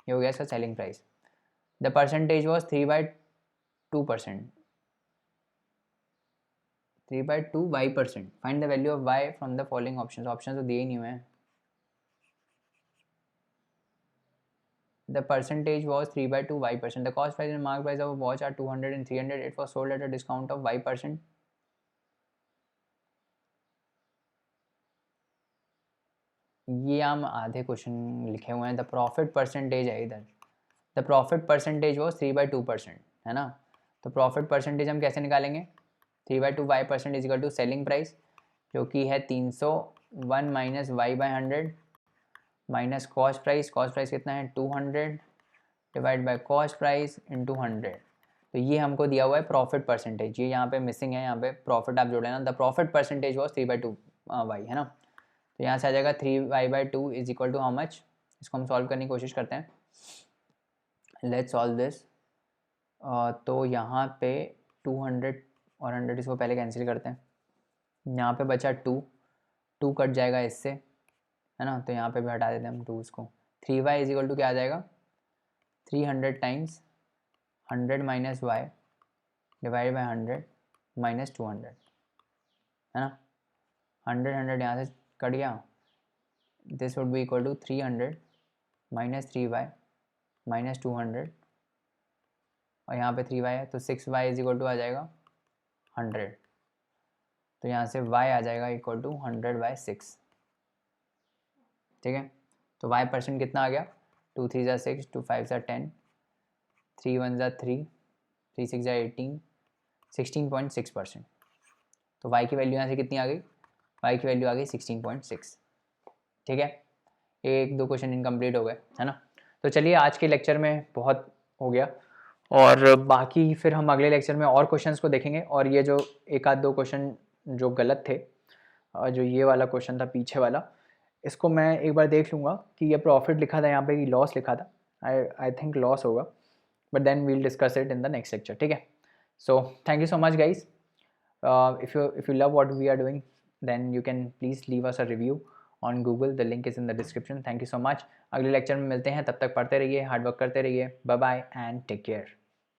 ये हो गया इसका selling price. The percentage was 3/2%, 3/2 Y%। Find the value of Y from the following option, option तो दिए ही नहीं हुए हैं। The percentage was 3/2 Y%. The cost price and market price of a watch are 200 and 300. It was sold at a discount of Y%. ये हम आधे question लिखे हुए हैं। द प्रॉफिट परसेंटेज है इधर, द प्रॉफिट परसेंटेज वॉज 3/2%, है ना। तो प्रॉफिट परसेंटेज हम कैसे निकालेंगे, 3/2 Y% is equal to selling price जो कि है 300, 1 minus Y by 100 minus cost price कितना है 200 divide by cost price into 100। तो ये हमको दिया हुआ है प्रॉफिट परसेंटेज, ये यहाँ पे मिसिंग है, यहाँ पे प्रॉफिट आप जोड़े ना। The profit percentage was 3/2 Y, है ना। तो यहाँ से आ जाएगा 3Y/2 is equal to how much. इसको हम सॉल्व करने की कोशिश करते हैं, लेट्स सॉल्व दिस। तो यहाँ पे 200 और 100 इसको पहले कैंसिल करते हैं। यहाँ पे बचा 2 कट जाएगा इससे, है ना। तो यहाँ पे भी हटा देते हैं हम 2 इसको। 3Y इज इक्वल टू क्या आ जाएगा, 300 times 100 minus Y divide by 100 minus 200, है ना। 100 यहाँ से कट गया, this would be equal to 300 minus 3Y minus 200 और यहाँ पे 3Y है तो 6Y इज इक्वल टू आ जाएगा 100। तो यहाँ से Y आ जाएगा इक्वल टू 100/6। ठीक है, तो Y% कितना आ गया, 2 3 ज़ा 6, 2 5 ज़ा 10, 3 1 ज़ा 3, 3 6 ज़ा 18, 16.6%। तो Y की वैल्यू यहाँ से कितनी आ गई, Y की वैल्यू आ गई 16.6। ठीक है, 1-2 क्वेश्चन इनकम्प्लीट हो गए, है ना। तो चलिए आज के लेक्चर में बहुत हो गया और बाकी फिर हम अगले लेक्चर में और क्वेश्चंस को देखेंगे। और ये जो 1-2 क्वेश्चन जो गलत थे, जो ये वाला क्वेश्चन था पीछे वाला, इसको मैं एक बार देख लूँगा कि ये प्रॉफिट लिखा था यहाँ पे कि लॉस लिखा था। आई थिंक लॉस होगा, but then we'll discuss it in the next lecture. ठीक है, so thank you so much guys. if you love what we are doing, then you can please leave us a review on Google. The link is in the description. Thank you so much. अगले lecture में मिलते हैं, तब तक पढ़ते रहिए, hard work करते रहिए। Bye bye and take care.